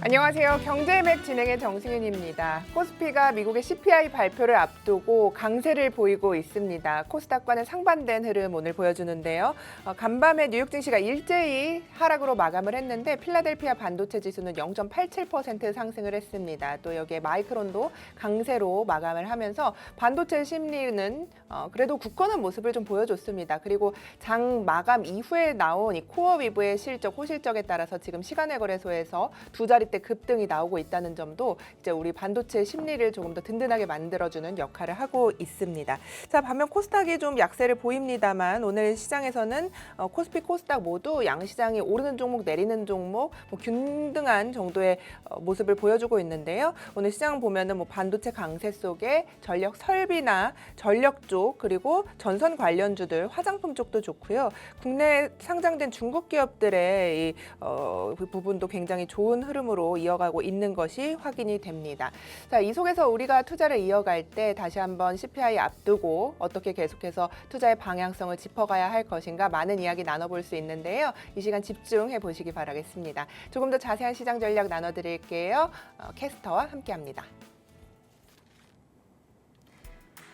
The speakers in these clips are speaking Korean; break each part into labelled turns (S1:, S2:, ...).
S1: 안녕하세요. 경제맥 진행의 정승윤입니다. 코스피가 미국의 CPI 발표를 앞두고 강세를 보이고 있습니다. 코스닥과는 상반된 흐름 오늘 보여주는데요. 간밤에 뉴욕 증시가 일제히 하락으로 마감을 했는데 필라델피아 반도체 지수는 0.87% 상승을 했습니다. 또 여기에 마이크론도 강세로 마감을 하면서 반도체 심리는 그래도 굳건한 모습을 좀 보여줬습니다. 그리고 장 마감 이후에 나온 이 코어 위브의 실적, 호실적에 따라서 지금 시간외 거래소에서 두 자릿대 급등이 나오고 있다는 점도 이제 우리 반도체 심리를 조금 더 든든하게 만들어주는 역할을 하고 있습니다. 자, 반면 코스닥이 좀 약세를 보입니다만 오늘 시장에서는 코스피, 코스닥 모두 양시장이 오르는 종목, 내리는 종목, 균등한 정도의 모습을 보여주고 있는데요. 오늘 시장 보면은 반도체 강세 속에 전력 설비나 전력 쪽 그리고 전선 관련주들, 화장품 쪽도 좋고요. 국내 상장된 중국 기업들의 그 부분도 굉장히 좋은 흐름으로 이어가고 있는 것이 확인이 됩니다. 자, 이 속에서 우리가 투자를 이어갈 때 다시 한번 CPI 앞두고 어떻게 계속해서 투자의 방향성을 짚어가야 할 것인가 많은 이야기 나눠볼 수 있는데요. 이 시간 집중해 보시기 바라겠습니다. 조금 더 자세한 시장 전략 나눠드릴게요. 캐스터와 함께합니다.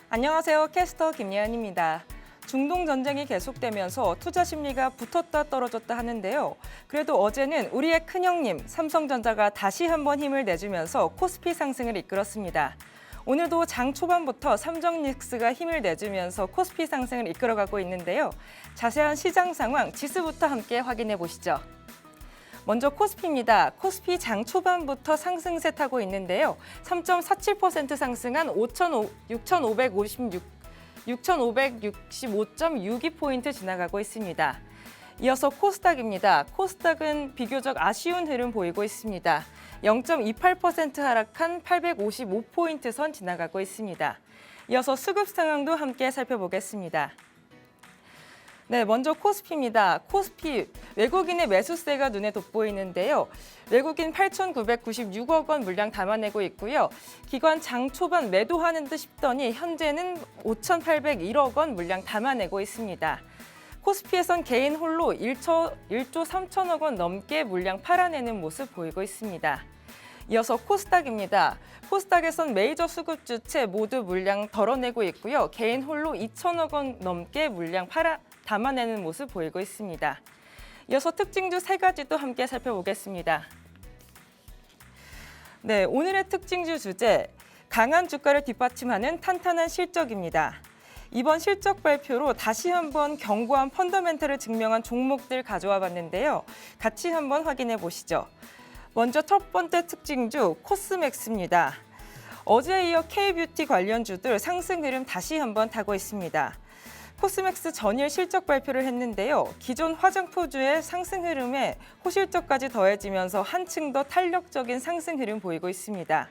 S2: 안녕하세요. 캐스터 김예은입니다. 중동 전쟁이 계속되면서 투자 심리가 붙었다 떨어졌다 하는데요. 그래도 어제는 우리의 큰형님 삼성전자가 다시 한번 힘을 내주면서 코스피 상승을 이끌었습니다. 오늘도 장 초반부터 삼성닉스가 힘을 내주면서 코스피 상승을 이끌어가고 있는데요. 자세한 시장 상황 지수부터 함께 확인해 보시죠. 먼저 코스피입니다. 코스피 장 초반부터 상승세 타고 있는데요. 3.47% 상승한 6,565.62포인트 지나가고 있습니다. 이어서 코스닥입니다. 코스닥은 비교적 아쉬운 흐름 보이고 있습니다. 0.28% 하락한 855포인트 선 지나가고 있습니다. 이어서 수급 상황도 함께 살펴보겠습니다. 네, 먼저 코스피입니다. 코스피 외국인의 매수세가 눈에 돋보이는데요. 외국인 8,996억 원 물량 담아내고 있고요. 기관 장 초반 매도하는 듯 싶더니 현재는 5,801억 원 물량 담아내고 있습니다. 코스피에선 개인 홀로 1조 3천억 원 넘게 물량 팔아내는 모습 보이고 있습니다. 이어서 코스닥입니다. 코스닥에선 메이저 수급 주체 모두 물량 덜어내고 있고요. 개인 홀로 2천억 원 넘게 물량 담아내는 모습 보이고 있습니다. 이어서 특징주 세 가지도 함께 살펴보겠습니다. 네, 오늘의 특징주 주제, 강한 주가를 뒷받침하는 탄탄한 실적입니다. 이번 실적 발표로 다시 한번 견고한 펀더멘털을 증명한 종목들 가져와 봤는데요. 같이 한번 확인해 보시죠. 먼저 첫 번째 특징주 코스맥스입니다. 어제에 이어 K뷰티 관련주들 상승 흐름 다시 한번 타고 있습니다. 코스맥스 전일 실적 발표를 했는데요. 기존 화장품주의 상승 흐름에 호실적까지 더해지면서 한층 더 탄력적인 상승 흐름 보이고 있습니다.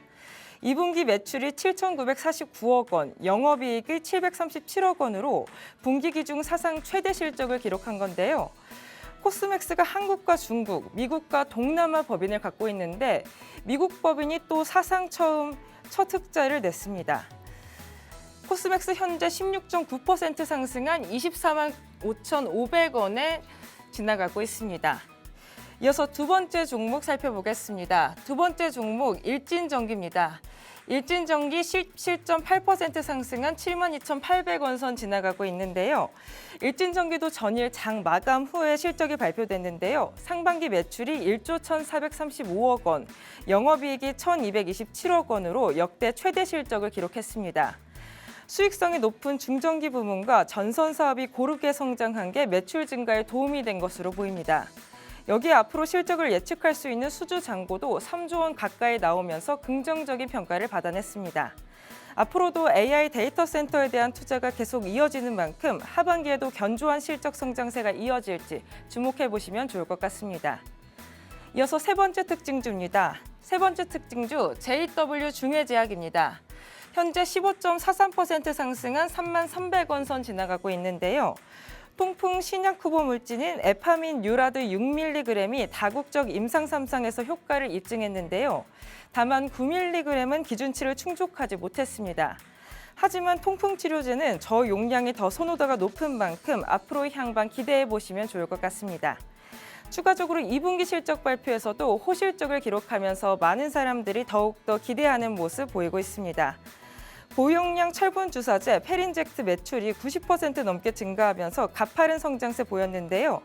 S2: 2분기 매출이 7,949억 원, 영업이익이 737억 원으로 분기 기준 사상 최대 실적을 기록한 건데요. 코스맥스가 한국과 중국, 미국과 동남아 법인을 갖고 있는데 미국 법인이 또 사상 처음 첫 흑자를 냈습니다. 코스맥스 현재 16.9% 상승한 24만 5,500원에 지나가고 있습니다. 이어서 두 번째 종목 살펴보겠습니다. 두 번째 종목 일진전기입니다. 일진전기 17.8% 상승한 72,800원 선 지나가고 있는데요. 일진전기도 전일 장 마감 후에 실적이 발표됐는데요. 상반기 매출이 1조 1,435억 원, 영업이익이 1,227억 원으로 역대 최대 실적을 기록했습니다. 수익성이 높은 중전기 부문과 전선 사업이 고르게 성장한 게 매출 증가에 도움이 된 것으로 보입니다. 여기에 앞으로 실적을 예측할 수 있는 수주 잔고도 3조 원 가까이 나오면서 긍정적인 평가를 받아냈습니다. 앞으로도 AI 데이터 센터에 대한 투자가 계속 이어지는 만큼 하반기에도 견조한 실적 성장세가 이어질지 주목해 보시면 좋을 것 같습니다. 이어서 세 번째 특징주입니다. 세 번째 특징주 JW 중해제약입니다. 현재 15.43% 상승한 33,300원 선 지나가고 있는데요. 통풍 신약 후보 물질인 에파민 뉴라드 6mg이 다국적 임상 3상에서 효과를 입증했는데요. 다만 9mg은 기준치를 충족하지 못했습니다. 하지만 통풍 치료제는 저용량이 더 선호도가 높은 만큼 앞으로의 향방 기대해 보시면 좋을 것 같습니다. 추가적으로 2분기 실적 발표에서도 호실적을 기록하면서 많은 사람들이 더욱더 기대하는 모습 보이고 있습니다. 고용량 철분 주사제 페린젝트 매출이 90% 넘게 증가하면서 가파른 성장세 보였는데요.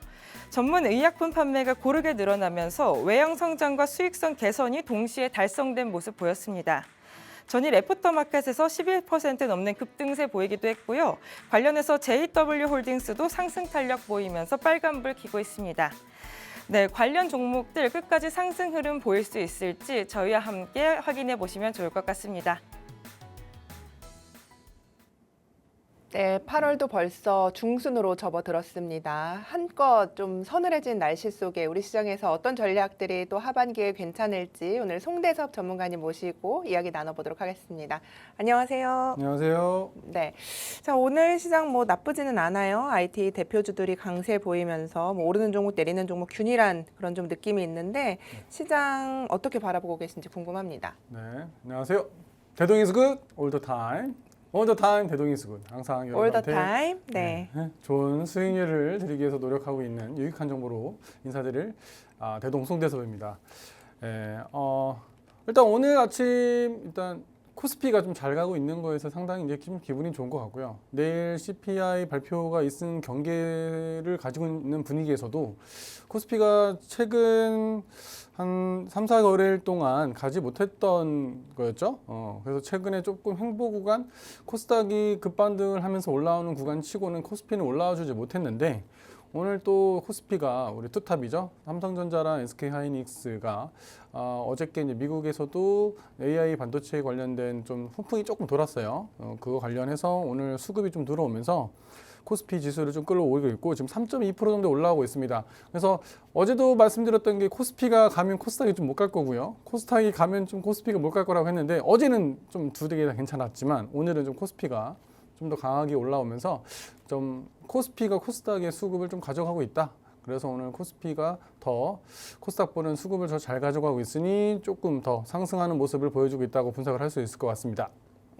S2: 전문 의약품 판매가 고르게 늘어나면서 외형 성장과 수익성 개선이 동시에 달성된 모습 보였습니다. 전일 애프터마켓에서 11% 넘는 급등세 보이기도 했고요. 관련해서 JW홀딩스도 상승 탄력 보이면서 빨간불 켜고 있습니다. 네, 관련 종목들 끝까지 상승 흐름 보일 수 있을지 저희와 함께 확인해 보시면 좋을 것 같습니다.
S1: 네, 8월도 벌써 중순으로 접어들었습니다. 한껏 좀 서늘해진 날씨 속에 우리 시장에서 어떤 전략들이 또 하반기에 괜찮을지 오늘 송대섭 전문가님 모시고 이야기 나눠보도록 하겠습니다. 안녕하세요.
S3: 안녕하세요.
S1: 네, 자 오늘 시장 뭐 나쁘지는 않아요. IT 대표주들이 강세 보이면서 뭐 오르는 종목 내리는 종목 균일한 그런 좀 느낌이 있는데 시장 어떻게 바라보고 계신지 궁금합니다.
S3: 네, 안녕하세요. 대동 is good all the time. all the time 대동 is good. 항상
S1: All the
S3: 여러분한테
S1: time. 네.
S3: 좋은 수익률을 드리기 위해서 노력하고 있는 유익한 정보로 인사드릴 대동 송대섭입니다. 일단 오늘 아침 일단 코스피가 좀 잘 가고 있는 거에서 상당히 이제 기분이 좋은 것 같고요. 내일 CPI 발표가 있은 경계를 가지고 있는 분위기에서도 코스피가 최근 한 3, 4거래일 동안 가지 못했던 거였죠. 그래서 최근에 조금 횡보 구간, 코스닥이 급반등을 하면서 올라오는 구간 치고는 코스피는 올라와 주지 못했는데 오늘 또 코스피가 우리 투탑이죠. 삼성전자랑 SK하이닉스가 어저께 이제 미국에서도 AI 반도체에 관련된 좀 훈풍이 조금 돌았어요. 그거 관련해서 오늘 수급이 좀 들어오면서 코스피 지수를 좀 끌어올리고 있고 지금 3.2% 정도 올라오고 있습니다. 그래서 어제도 말씀드렸던 게 코스피가 가면 코스닥이 좀 못 갈 거고요. 코스닥이 가면 좀 코스피가 못 갈 거라고 했는데 어제는 좀 두 개 다 괜찮았지만 오늘은 좀 코스피가 좀 더 강하게 올라오면서 좀 코스피가 코스닥의 수급을 좀 가져가고 있다. 그래서 오늘 코스피가 더 코스닥보다는 수급을 더 잘 가져가고 있으니 조금 더 상승하는 모습을 보여주고 있다고 분석을 할 수 있을 것 같습니다.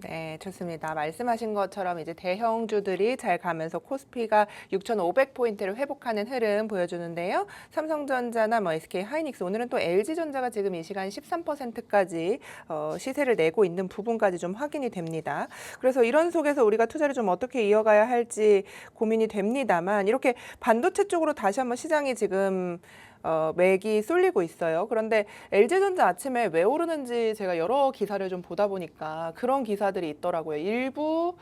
S1: 네, 좋습니다. 말씀하신 것처럼 이제 대형주들이 잘 가면서 코스피가 6,500포인트를 회복하는 흐름 보여주는데요. 삼성전자나 뭐 SK하이닉스, 오늘은 또 LG전자가 지금 이 시간 13%까지 시세를 내고 있는 부분까지 좀 확인이 됩니다. 그래서 이런 속에서 우리가 투자를 좀 어떻게 이어가야 할지 고민이 됩니다만 이렇게 반도체 쪽으로 다시 한번 시장이 지금 맥이 쏠리고 있어요. 그런데 LG전자 아침에 왜 오르는지 제가 여러 기사를 좀 보다 보니까 그런 기사들이 있더라고요. 일부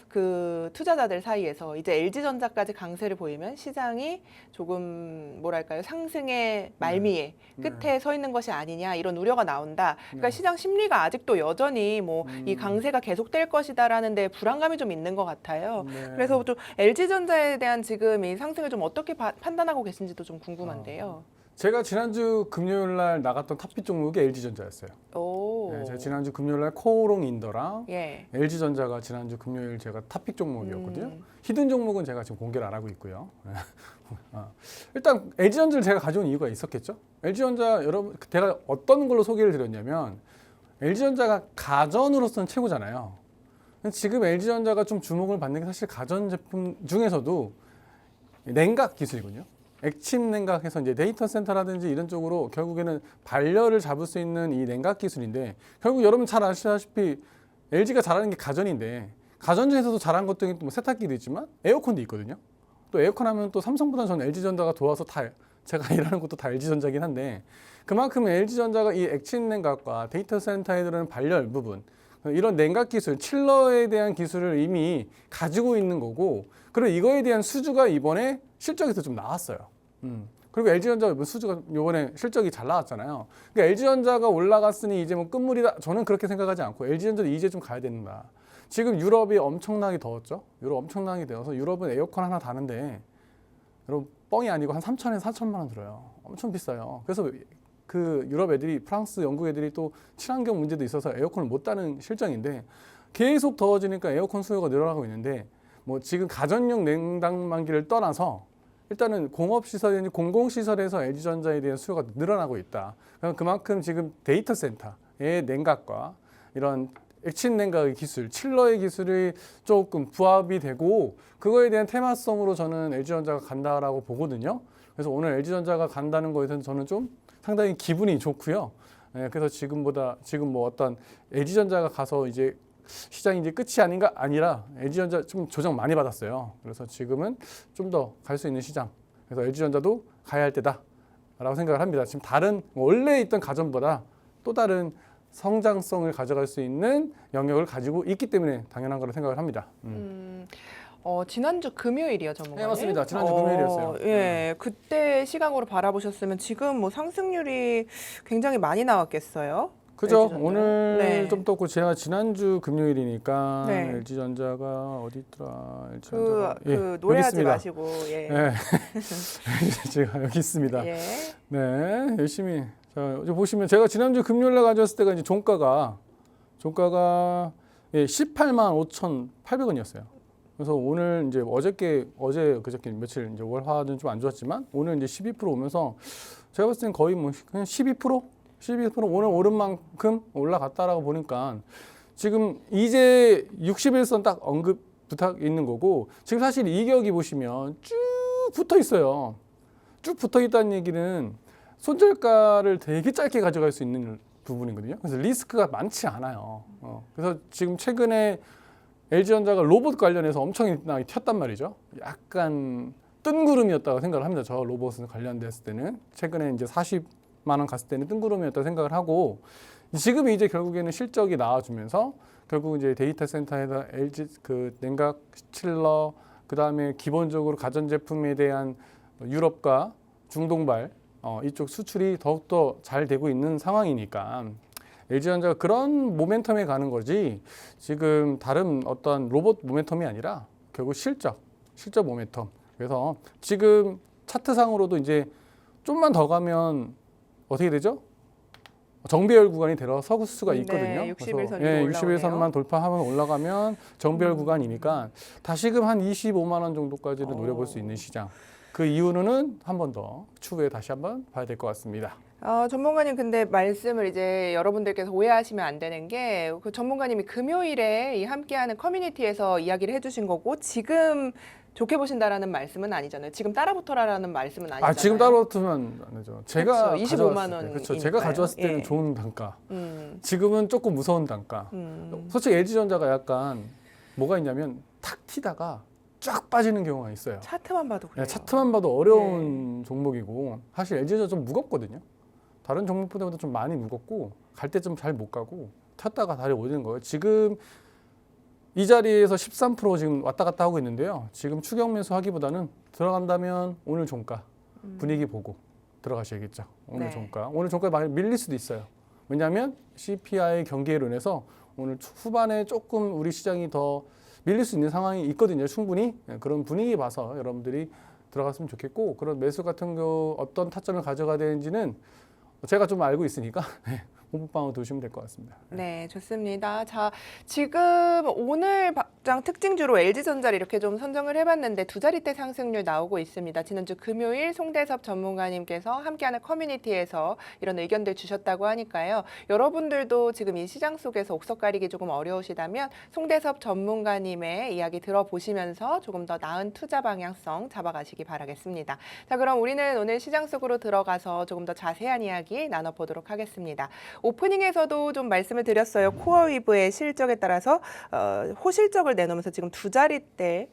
S1: 그 투자자들 사이에서 이제 LG전자까지 강세를 보이면 시장이 조금 뭐랄까요, 상승의 말미에 끝에 서 있는 것이 아니냐 이런 우려가 나온다. 그러니까 시장 심리가 아직도 여전히 뭐 이 강세가 계속될 것이다라는 데 불안감이 좀 있는 것 같아요. 그래서 좀 LG전자에 대한 지금 이 상승을 좀 어떻게 판단하고 계신지도 좀 궁금한데요.
S3: 제가 지난주 금요일 날 나갔던 탑픽 종목이 LG전자였어요.
S1: 오.
S3: 네, 제가 지난주 금요일 날 코오롱인더랑
S1: 예.
S3: LG전자가 지난주 금요일 제가 탑픽 종목이었거든요. 히든 종목은 제가 지금 공개를 안 하고 있고요. 일단 LG전자를 제가 가져온 이유가 있었겠죠. LG전자 여러분 제가 어떤 걸로 소개를 드렸냐면 LG전자가 가전으로서는 최고잖아요. 지금 LG전자가 좀 주목을 받는 게 사실 가전 제품 중에서도 냉각 기술이거든요. 액침 냉각해서 이제 데이터 센터라든지 이런 쪽으로 결국에는 발열을 잡을 수 있는 이 냉각 기술인데 결국 여러분 잘 아시다시피 LG가 잘하는 게 가전인데 가전 중에서도 잘하는 것도 뭐 세탁기도 있지만 에어컨도 있거든요. 또 에어컨 하면 또 삼성보다 저는 LG전자가 도와서 다 제가 일하는 것도 다 LG전자긴 한데 그만큼 LG전자가 이 액침 냉각과 데이터 센터에 들어가는 발열 부분 이런 냉각 기술, 칠러에 대한 기술을 이미 가지고 있는 거고 그리고 이거에 대한 수주가 이번에 실적에서 좀 나왔어요. 그리고 LG전자 수주가 이번에 실적이 잘 나왔잖아요. 그러니까 LG전자가 올라갔으니 이제 뭐 끝물이다. 저는 그렇게 생각하지 않고 LG전자도 이제 좀 가야 된다. 지금 유럽이 엄청나게 더웠죠. 유럽 엄청나게 더워서 유럽은 에어컨 하나 다는데 여러분 뻥이 아니고 한 3천에서 4천만 원 들어요. 엄청 비싸요. 그래서 그 유럽 애들이 프랑스, 영국 애들이 또 친환경 문제도 있어서 에어컨을 못 다는 실정인데 계속 더워지니까 에어컨 수요가 늘어나고 있는데 뭐 지금 가전용 냉장만기를 떠나서 일단은 공업시설이나 공공시설에서 LG전자에 대한 수요가 늘어나고 있다. 그만큼 지금 데이터 센터의 냉각과 이런 액침 냉각의 기술, 칠러의 기술이 조금 부합이 되고 그거에 대한 테마성으로 저는 LG전자가 간다라고 보거든요. 그래서 오늘 LG전자가 간다는 거에 대해서 저는 좀 상당히 기분이 좋고요. 예, 그래서 지금 뭐 어떤 LG전자가 가서 이제 시장이 이제 끝이 아니라 LG전자 좀 조정 많이 받았어요. 그래서 지금은 좀 더 갈 수 있는 시장. 그래서 LG전자도 가야 할 때다라고 생각을 합니다. 지금 다른 원래 있던 가전보다 또 다른 성장성을 가져갈 수 있는 영역을 가지고 있기 때문에 당연한 거라 생각을 합니다.
S1: 지난주 금요일이요, 전문가님?
S3: 네, 맞습니다. 지난주 금요일이었어요.
S1: 예, 그때 시각으로 바라보셨으면 지금 뭐 상승률이 굉장히 많이 나왔겠어요.
S3: 그죠?
S1: LG전자.
S3: 오늘
S1: 네.
S3: 좀 떴고 제가 지난주 금요일이니까
S1: 네.
S3: LG전자가 어디 있더라?
S1: 그
S3: LG전자가
S1: 노래하지
S3: 여기 있습니다.
S1: 마시고, 예.
S3: 네. 제가 여기 있습니다.
S1: 예.
S3: 네, 열심히. 자, 여기 보시면 제가 지난주 금요일에 가져왔을 때가 이제 종가가 185,800원이었어요. 그래서 오늘 이제 그저께 며칠 이제 월화는 좀 안 좋았지만 오늘 이제 12% 오면서 제가 봤을 땐 거의 뭐 그냥 12% 오늘 오른 만큼 올라갔다라고 보니까 지금 이제 61선 딱 언급 부탁 있는 거고 지금 사실 이격이 보시면 쭉 붙어 있어요. 쭉 붙어 있다는 얘기는 손절가를 되게 짧게 가져갈 수 있는 부분이거든요. 그래서 리스크가 많지 않아요. 그래서 지금 최근에 LG전자가 로봇 관련해서 엄청나게 튀었단 말이죠. 약간 뜬구름이었다고 생각을 합니다. 저 로봇을 관련됐을 때는 최근에 이제 40만 원 갔을 때는 뜬구름이었다고 생각을 하고 지금 이제 결국에는 실적이 나와주면서 결국 이제 데이터 센터에다 LG 그 냉각 칠러 그 다음에 기본적으로 가전제품에 대한 유럽과 중동발 이쪽 수출이 더욱더 잘 되고 있는 상황이니까 LG전자가 그런 모멘텀에 가는 거지 지금 다른 어떤 로봇 모멘텀이 아니라 결국 실적 모멘텀. 그래서 지금 차트상으로도 이제 좀만 더 가면 어떻게 되죠? 정배열 구간이 들어설 수가 있거든요.
S1: 네, 61선이
S3: 예,
S1: 올라오네요.
S3: 61선만 돌파하면 올라가면 정배열 구간이니까 다시금 한 25만 원 정도까지는 노려볼 수 있는 시장. 그 이유는 한 번 더 추후에 다시 한번 봐야 될 것 같습니다.
S1: 전문가님 근데 말씀을 이제 여러분들께서 오해하시면 안 되는 게 그 전문가님이 금요일에 이 함께하는 커뮤니티에서 이야기를 해주신 거고 지금 좋게 보신다라는 말씀은 아니잖아요. 지금 따라붙어라라는 말씀은 아니잖아요.
S3: 지금 따라붙으면 안 되죠. 제가
S1: 그렇죠. 25만
S3: 가져왔을 때,
S1: 원이니까요.
S3: 그렇죠. 제가 가져왔을 때는
S1: 예.
S3: 좋은 단가.
S1: 음,
S3: 지금은 조금 무서운 단가. 솔직히 LG전자가 약간 뭐가 있냐면 탁 튀다가 쫙 빠지는 경우가 있어요.
S1: 차트만 봐도 그래요.
S3: 네, 차트만 봐도 어려운 종목이고 사실 LG전자 좀 무겁거든요. 다른 종목보다 좀 많이 무겁고 갈 때 좀 잘 못 가고 튀었다가 다시 오는 거예요. 지금 이 자리에서 13% 지금 왔다 갔다 하고 있는데요. 지금 추격 매수 하기보다는 들어간다면 오늘 종가 분위기 보고 들어가셔야겠죠. 오늘
S1: 네.
S3: 종가. 오늘 종가 많이 밀릴 수도 있어요. 왜냐하면 CPI 경계로 인해서 오늘 후반에 조금 우리 시장이 더 밀릴 수 있는 상황이 있거든요. 충분히. 그런 분위기 봐서 여러분들이 들어갔으면 좋겠고 그런 매수 같은 거 어떤 타점을 가져가야 되는지는 제가 좀 알고 있으니까 공부방으로 두시면 될 것 같습니다.
S1: 네, 좋습니다. 자, 지금 오늘 박장 특징주로 LG전자를 이렇게 좀 선정을 해봤는데 두 자릿대 상승률 나오고 있습니다. 지난주 금요일 송대섭 전문가님께서 함께하는 커뮤니티에서 이런 의견들 주셨다고 하니까요. 여러분들도 지금 이 시장 속에서 옥석 가리기 조금 어려우시다면 송대섭 전문가님의 이야기 들어보시면서 조금 더 나은 투자 방향성 잡아가시기 바라겠습니다. 자, 그럼 우리는 오늘 시장 속으로 들어가서 조금 더 자세한 이야기 나눠보도록 하겠습니다. 오프닝에서도 좀 말씀을 드렸어요. 코어위브의 실적에 따라서 호실적을 내놓으면서 지금 두 자릿대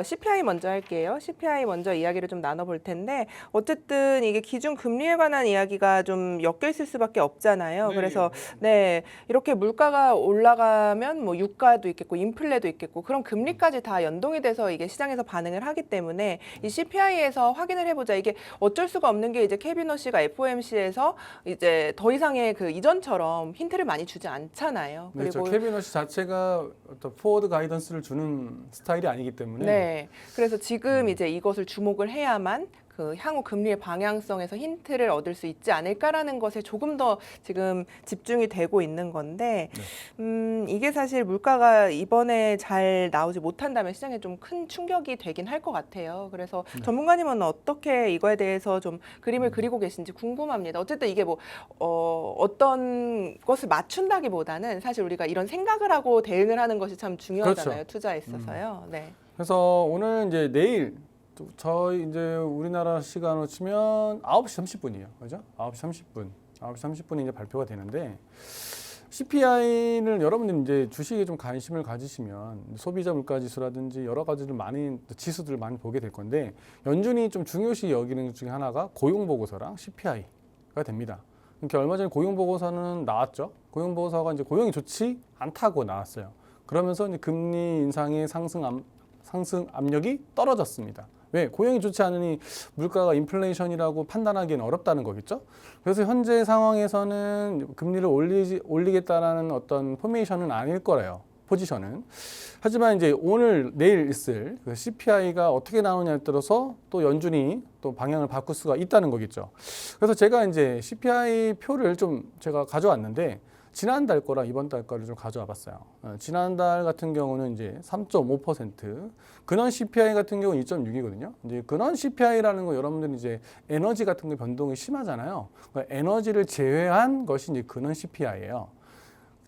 S1: CPI 먼저 할게요. CPI 먼저 이야기를 좀 나눠볼 텐데 어쨌든 이게 기준 금리에 관한 이야기가 좀 엮여 있을 수밖에 없잖아요.
S3: 네.
S1: 그래서 네 이렇게 물가가 올라가면 뭐 유가도 있겠고 인플레도 있겠고 그럼 금리까지 다 연동이 돼서 이게 시장에서 반응을 하기 때문에 이 CPI에서 확인을 해보자. 이게 어쩔 수가 없는 게 이제 케비너 씨가 FOMC에서 이제 더 이상의 그 이전처럼 힌트를 많이 주지 않잖아요.
S3: 그렇죠.
S1: 그리고
S3: 케비너 씨 자체가 어떤 포워드 가이던스를 주는 스타일이 아니기 때문에
S1: 네. 그래서 지금 이제 이것을 주목을 해야만 그 향후 금리의 방향성에서 힌트를 얻을 수 있지 않을까라는 것에 조금 더 지금 집중이 되고 있는 건데, 이게 사실 물가가 이번에 잘 나오지 못한다면 시장에 좀 큰 충격이 되긴 할 것 같아요. 그래서 전문가님은 어떻게 이거에 대해서 좀 그림을 그리고 계신지 궁금합니다. 어쨌든 이게 뭐 어떤 것을 맞춘다기보다는 사실 우리가 이런 생각을 하고 대응을 하는 것이 참 중요하잖아요.
S3: 그렇죠.
S1: 투자에 있어서요. 네.
S3: 그래서 오늘 이제 내일 저희 이제 우리나라 시간으로 치면 9시 30분이에요. 그죠? 9시 30분. 9시 30분에 이제 발표가 되는데 CPI를 여러분들 이제 주식에 좀 관심을 가지시면 소비자 물가 지수라든지 여러 가지들 많이 지수들을 많이 보게 될 건데 연준이 좀 중요시 여기는 것 중에 하나가 고용 보고서랑 CPI가 됩니다. 이렇게 얼마 전에 고용 보고서는 나왔죠. 고용 보고서가 이제 고용이 좋지 않다고 나왔어요. 그러면서 이제 금리 인상의 상승 압력이 떨어졌습니다. 왜? 고용이 좋지 않으니 물가가 인플레이션이라고 판단하기는 어렵다는 거겠죠. 그래서 현재 상황에서는 금리를 올리겠다라는 어떤 포메이션은 아닐 거예요. 포지션은. 하지만 이제 오늘 내일 있을 그 CPI가 어떻게 나오냐에 따라서 또 연준이 또 방향을 바꿀 수가 있다는 거겠죠. 그래서 제가 이제 CPI 표를 좀 제가 가져왔는데 지난달 거랑 이번 달 거를 좀 가져와 봤어요. 지난달 같은 경우는 이제 3.5%, 근원 CPI 같은 경우는 2.6이거든요. 이제 근원 CPI라는 거 여러분들이 이제 에너지 같은 거 변동이 심하잖아요. 그러니까 에너지를 제외한 것이 이제 근원 CPI예요.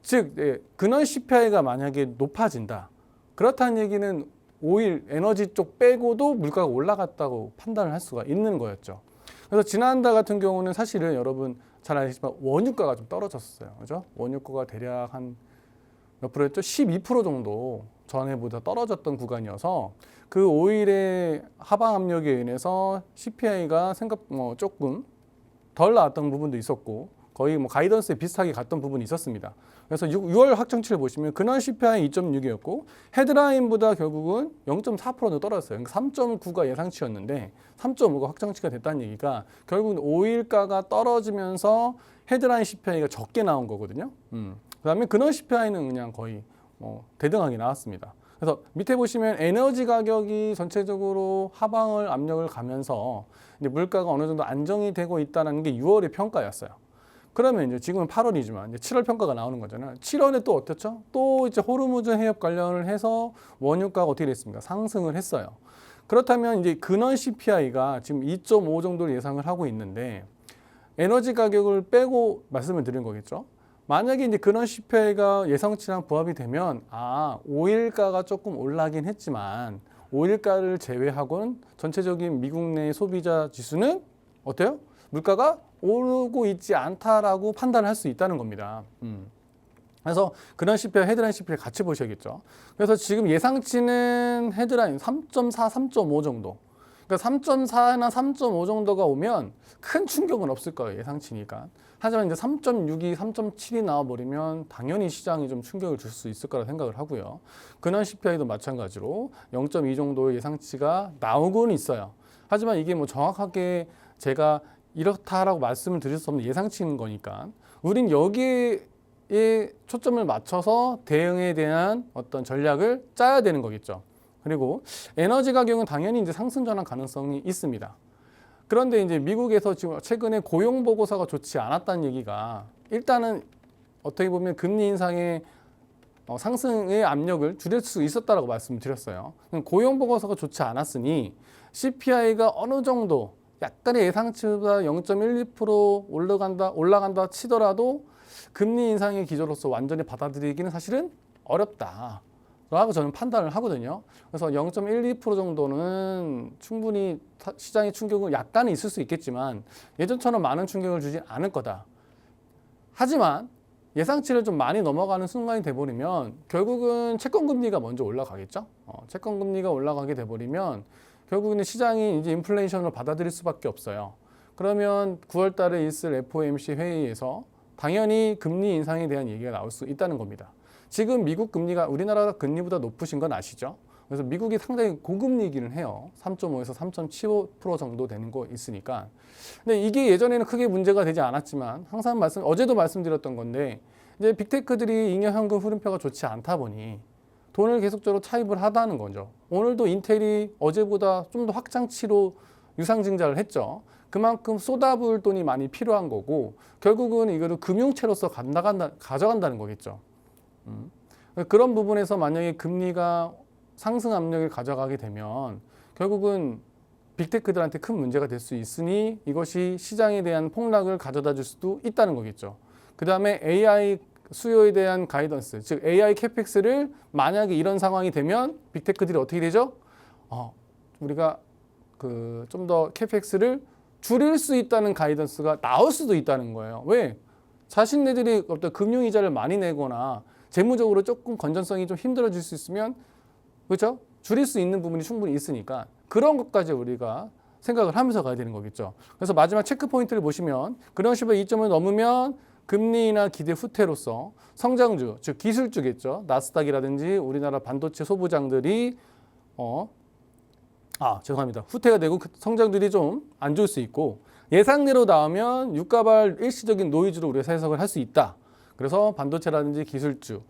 S3: 즉, 근원 CPI가 만약에 높아진다. 그렇다는 얘기는 오일 에너지 쪽 빼고도 물가가 올라갔다고 판단을 할 수가 있는 거였죠. 그래서 지난달 같은 경우는 사실은 여러분 잘 아시지만 원유가가 좀 떨어졌어요. 그죠? 원유가가 대략 한 몇 프로였죠? 12% 정도 전에보다 떨어졌던 구간이어서 그 오일의 하방 압력에 인해서 CPI가 조금 덜 나왔던 부분도 있었고 거의 뭐 가이던스에 비슷하게 갔던 부분이 있었습니다. 그래서 6월 확정치를 보시면 근원 CPI 2.6이었고 헤드라인보다 결국은 0.4% 떨어졌어요. 그러니까 3.9가 예상치였는데 3.5가 확정치가 됐다는 얘기가 결국은 오일가가 떨어지면서 헤드라인 CPI가 적게 나온 거거든요. 그다음에 근원 CPI는 그냥 거의 대등하게 나왔습니다. 그래서 밑에 보시면 에너지 가격이 전체적으로 하방을 압력을 가면서 이제 물가가 어느 정도 안정이 되고 있다는 게 6월의 평가였어요. 그러면 이제 지금은 8월이지만 이제 7월 평가가 나오는 거잖아요. 7월에 또 어떻죠? 또 이제 호르무즈 해협 관련을 해서 원유가가 어떻게 됐습니까? 상승을 했어요. 그렇다면 이제 근원 CPI가 지금 2.5 정도를 예상을 하고 있는데 에너지 가격을 빼고 말씀을 드린 거겠죠. 만약에 이제 근원 CPI가 예상치랑 부합이 되면 오일가가 조금 올라긴 했지만 오일가를 제외하고는 전체적인 미국 내 소비자 지수는 어때요? 물가가 오르고 있지 않다라고 판단을 할 수 있다는 겁니다. 그래서 근원 CPI, 헤드라인 CPI 같이 보셔야겠죠. 그래서 지금 예상치는 헤드라인 3.4, 3.5 정도. 그러니까 3.4나 3.5 정도가 오면 큰 충격은 없을 거예요. 예상치니까. 하지만 이제 3.6이, 3.7이 나와버리면 당연히 시장이 좀 충격을 줄 수 있을 거라 생각을 하고요. 근원 CPI도 마찬가지로 0.2 정도의 예상치가 나오고는 있어요. 하지만 이게 뭐 정확하게 제가 이렇다라고 말씀을 드릴 수 없는 예상치인 거니까 우린 여기에 초점을 맞춰서 대응에 대한 어떤 전략을 짜야 되는 거겠죠. 그리고 에너지 가격은 당연히 이제 상승 전환 가능성이 있습니다. 그런데 이제 미국에서 지금 최근에 고용 보고서가 좋지 않았다는 얘기가 일단은 어떻게 보면 금리 인상의 상승의 압력을 줄일 수 있었다라고 말씀드렸어요. 고용 보고서가 좋지 않았으니 CPI가 어느 정도 약간의 예상치보다 0.12% 올라간다 치더라도 금리 인상의 기조로서 완전히 받아들이기는 사실은 어렵다. 라고 저는 판단을 하거든요. 그래서 0.12% 정도는 충분히 시장의 충격은 약간은 있을 수 있겠지만 예전처럼 많은 충격을 주지 않을 거다. 하지만 예상치를 좀 많이 넘어가는 순간이 돼버리면 결국은 채권금리가 먼저 올라가겠죠. 채권금리가 올라가게 돼버리면 결국은 시장이 이제 인플레이션을 받아들일 수밖에 없어요. 그러면 9월 달에 있을 FOMC 회의에서 당연히 금리 인상에 대한 얘기가 나올 수 있다는 겁니다. 지금 미국 금리가 우리나라 금리보다 높으신 건 아시죠? 그래서 미국이 상당히 고금리이기는 해요. 3.5에서 3.75% 정도 되는 거 있으니까. 근데 이게 예전에는 크게 문제가 되지 않았지만 항상 어제도 말씀드렸던 건데 이제 빅테크들이 잉여 현금 흐름표가 좋지 않다 보니 돈을 계속적으로 차입을 하다는 거죠. 오늘도 인텔이 어제보다 좀 더 확장치로 유상증자를 했죠. 그만큼 쏟아부을 돈이 많이 필요한 거고 결국은 이거를 금융채로서 가져간다는 거겠죠. 그런 부분에서 만약에 금리가 상승 압력을 가져가게 되면 결국은 빅테크들한테 큰 문제가 될 수 있으니 이것이 시장에 대한 폭락을 가져다 줄 수도 있다는 거겠죠. 그 다음에 AI 수요에 대한 가이던스, 즉 AI 캐펙스를 만약에 이런 상황이 되면 빅테크들이 어떻게 되죠? 우리가 좀 더 캐펙스를 줄일 수 있다는 가이던스가 나올 수도 있다는 거예요. 왜? 자신네들이 어떤 금융이자를 많이 내거나 재무적으로 조금 건전성이 좀 힘들어질 수 있으면 그렇죠? 줄일 수 있는 부분이 충분히 있으니까 그런 것까지 우리가 생각을 하면서 가야 되는 거겠죠. 그래서 마지막 체크 포인트를 보시면 그런 식으로 2점을 넘으면 금리나 기대 후퇴로서 성장주, 즉 기술주겠죠. 나스닥이라든지 우리나라 반도체 소부장들이 죄송합니다. 후퇴가 되고 성장들이 좀 안 좋을 수 있고 예상대로 나오면 유가발 일시적인 노이즈로 우리가 해석을 할 수 있다. 그래서 반도체라든지 기술주,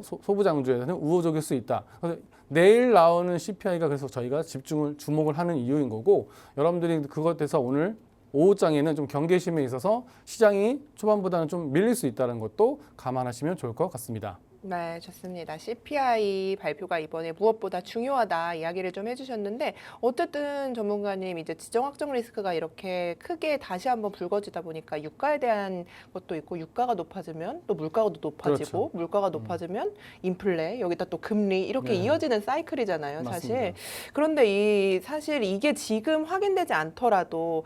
S3: 소부장주에서는 우호적일 수 있다. 그래서 내일 나오는 CPI가 그래서 저희가 주목을 하는 이유인 거고 여러분들이 그것에서 오늘 오후장에는 좀 경계심에 있어서 시장이 초반보다는 좀 밀릴 수 있다는 것도 감안하시면 좋을 것 같습니다.
S1: 네, 좋습니다. CPI 발표가 이번에 무엇보다 중요하다 이야기를 좀 해주셨는데 어쨌든 전문가님 이제 지정 확정 리스크가 이렇게 크게 다시 한번 불거지다 보니까 유가에 대한 것도 있고 유가가 높아지면 또 물가가 높아지고
S3: 그렇죠.
S1: 물가가 높아지면 인플레 여기다 또 금리 이렇게
S3: 네.
S1: 이어지는 사이클이잖아요, 사실.
S3: 맞습니다.
S1: 그런데 사실 이게 지금 확인되지 않더라도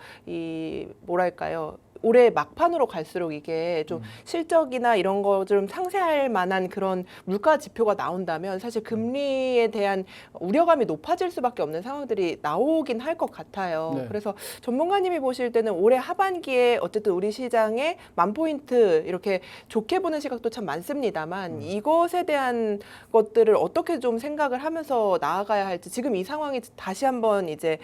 S1: 뭐랄까요? 올해 막판으로 갈수록 이게 좀 실적이나 이런 거 좀 상쇄할 만한 그런 물가 지표가 나온다면 사실 금리에 대한 우려감이 높아질 수밖에 없는 상황들이 나오긴 할 것 같아요.
S3: 네.
S1: 그래서 전문가님이 보실 때는 올해 하반기에 어쨌든 우리 시장에 10,000포인트 이렇게 좋게 보는 시각도 참 많습니다만 이것에 대한 것들을 어떻게 좀 생각을 하면서 나아가야 할지 지금 이 상황이 다시 한번 이제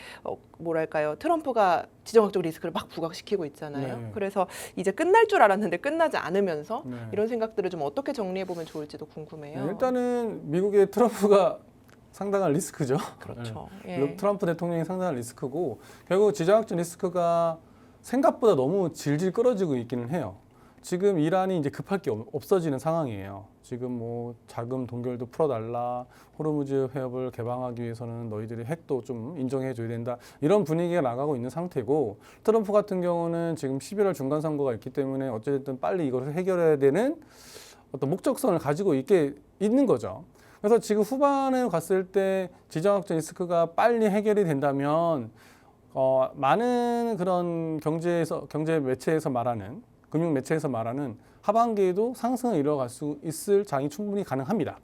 S1: 뭐랄까요? 트럼프가 지정학적 리스크를 막 부각시키고 있잖아요.
S3: 네.
S1: 그래서 이제 끝날 줄 알았는데 끝나지 않으면서
S3: 네.
S1: 이런 생각들을 좀 어떻게 정리해 보면 좋을지도 궁금해요.
S3: 네, 일단은 미국의 트럼프가 상당한 리스크죠.
S1: 그렇죠.
S3: 네.
S1: 예.
S3: 트럼프 대통령이 상당한 리스크고 결국 지정학적 리스크가 생각보다 너무 질질 끌어지고 있기는 해요. 지금 이란이 이제 급할 게 없어지는 상황이에요. 지금 뭐 자금 동결도 풀어달라, 호르무즈 해협을 개방하기 위해서는 너희들이 핵도 좀 인정해줘야 된다. 이런 분위기가 나가고 있는 상태고 트럼프 같은 경우는 지금 11월 중간 선거가 있기 때문에 어쨌든 빨리 이것을 해결해야 되는 어떤 목적성을 가지고 있는 거죠. 그래서 지금 후반에 갔을 때 지정학적 리스크가 빨리 해결이 된다면 많은 그런 경제 매체에서 말하는 금융 매체에서 말하는 하반기에도 상승을 이뤄갈 수 있을 장이 충분히 가능합니다.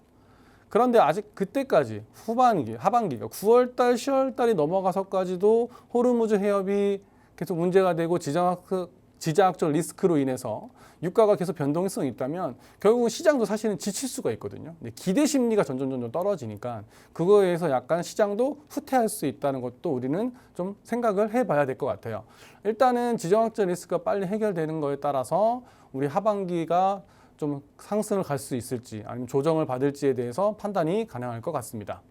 S3: 그런데 아직 그때까지 하반기가 9월달, 10월달이 넘어가서까지도 호르무즈 해협이 계속 문제가 되고 지정학적 리스크로 인해서 유가가 계속 변동성이 있다면 결국은 시장도 사실은 지칠 수가 있거든요. 기대 심리가 점점 떨어지니까 그거에 의해서 약간 시장도 후퇴할 수 있다는 것도 우리는 좀 생각을 해봐야 될 것 같아요. 일단은 지정학적 리스크가 빨리 해결되는 거에 따라서 우리 하반기가 좀 상승을 갈 수 있을지 아니면 조정을 받을지에 대해서 판단이 가능할 것 같습니다.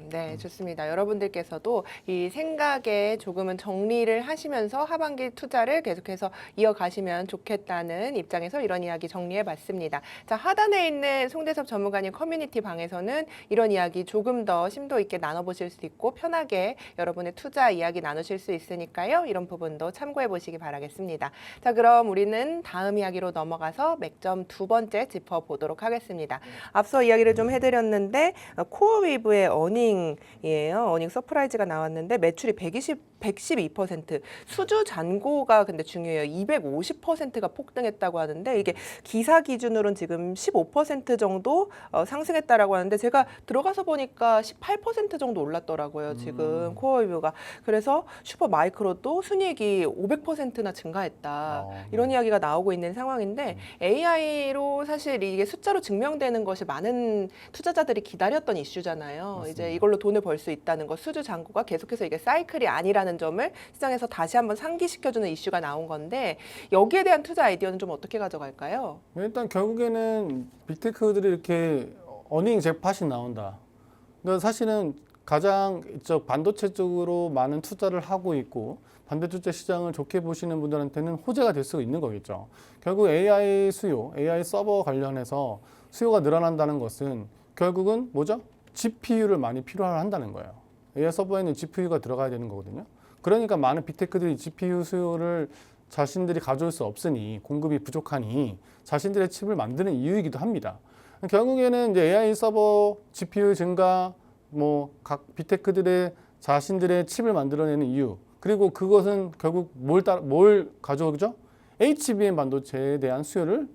S1: 네, 좋습니다. 여러분들께서도 이 생각에 조금은 정리를 하시면서 하반기 투자를 계속해서 이어가시면 좋겠다는 입장에서 이런 이야기 정리해봤습니다. 자, 하단에 있는 송대섭 전문가님 커뮤니티 방에서는 이런 이야기 조금 더 심도 있게 나눠보실 수 있고 편하게 여러분의 투자 이야기 나누실 수 있으니까요. 이런 부분도 참고해보시기 바라겠습니다. 자, 그럼 우리는 다음 이야기로 넘어가서 맥점 두 번째 짚어보도록 하겠습니다. 앞서 이야기를 좀 해드렸는데 코어웨이브의 어닝이에요. 어닝 서프라이즈가 나왔는데 매출이 112%, 수주 잔고가 근데 중요해요. 250%가 폭등했다고 하는데 이게 기사 기준으로는 지금 15% 정도 상승했다라고 하는데 제가 들어가서 보니까 18% 정도 올랐더라고요. 지금 코어웨이브가. 그래서 슈퍼마이크로도 순이익이 500%나 증가했다. 이런 이야기가 나오고 있는 상황인데 AI로 사실 이게 숫자로 증명되는 것이 많은 투자자들이 기다렸던 이슈잖아요.
S3: 맞습니다.
S1: 이제 이걸로 돈을 벌 수 있다는 것, 수주 잔고가 계속해서 이게 사이클이 아니라는 점을 시장에서 다시 한번 상기시켜주는 이슈가 나온 건데 여기에 대한 투자 아이디어는 좀 어떻게 가져갈까요?
S3: 일단 결국에는 빅테크들이 이렇게 어닝 잭팟이 나온다. 그러니까 사실은 가장 반도체 쪽으로 많은 투자를 하고 있고 반도체 시장을 좋게 보시는 분들한테는 호재가 될 수 있는 거겠죠. 결국 AI 수요, AI 서버 관련해서 수요가 늘어난다는 것은 결국은 뭐죠? GPU를 많이 필요한다는 거예요. AI 서버에는 GPU가 들어가야 되는 거거든요. 그러니까 많은 빅테크들이 GPU 수요를 자신들이 가져올 수 없으니 공급이 부족하니 자신들의 칩을 만드는 이유이기도 합니다. 결국에는 이제 AI 서버 GPU 증가, 각 빅테크들의 자신들의 칩을 만들어내는 이유, 그리고 그것은 결국 뭘 가져오죠? HBM 반도체에 대한 수요를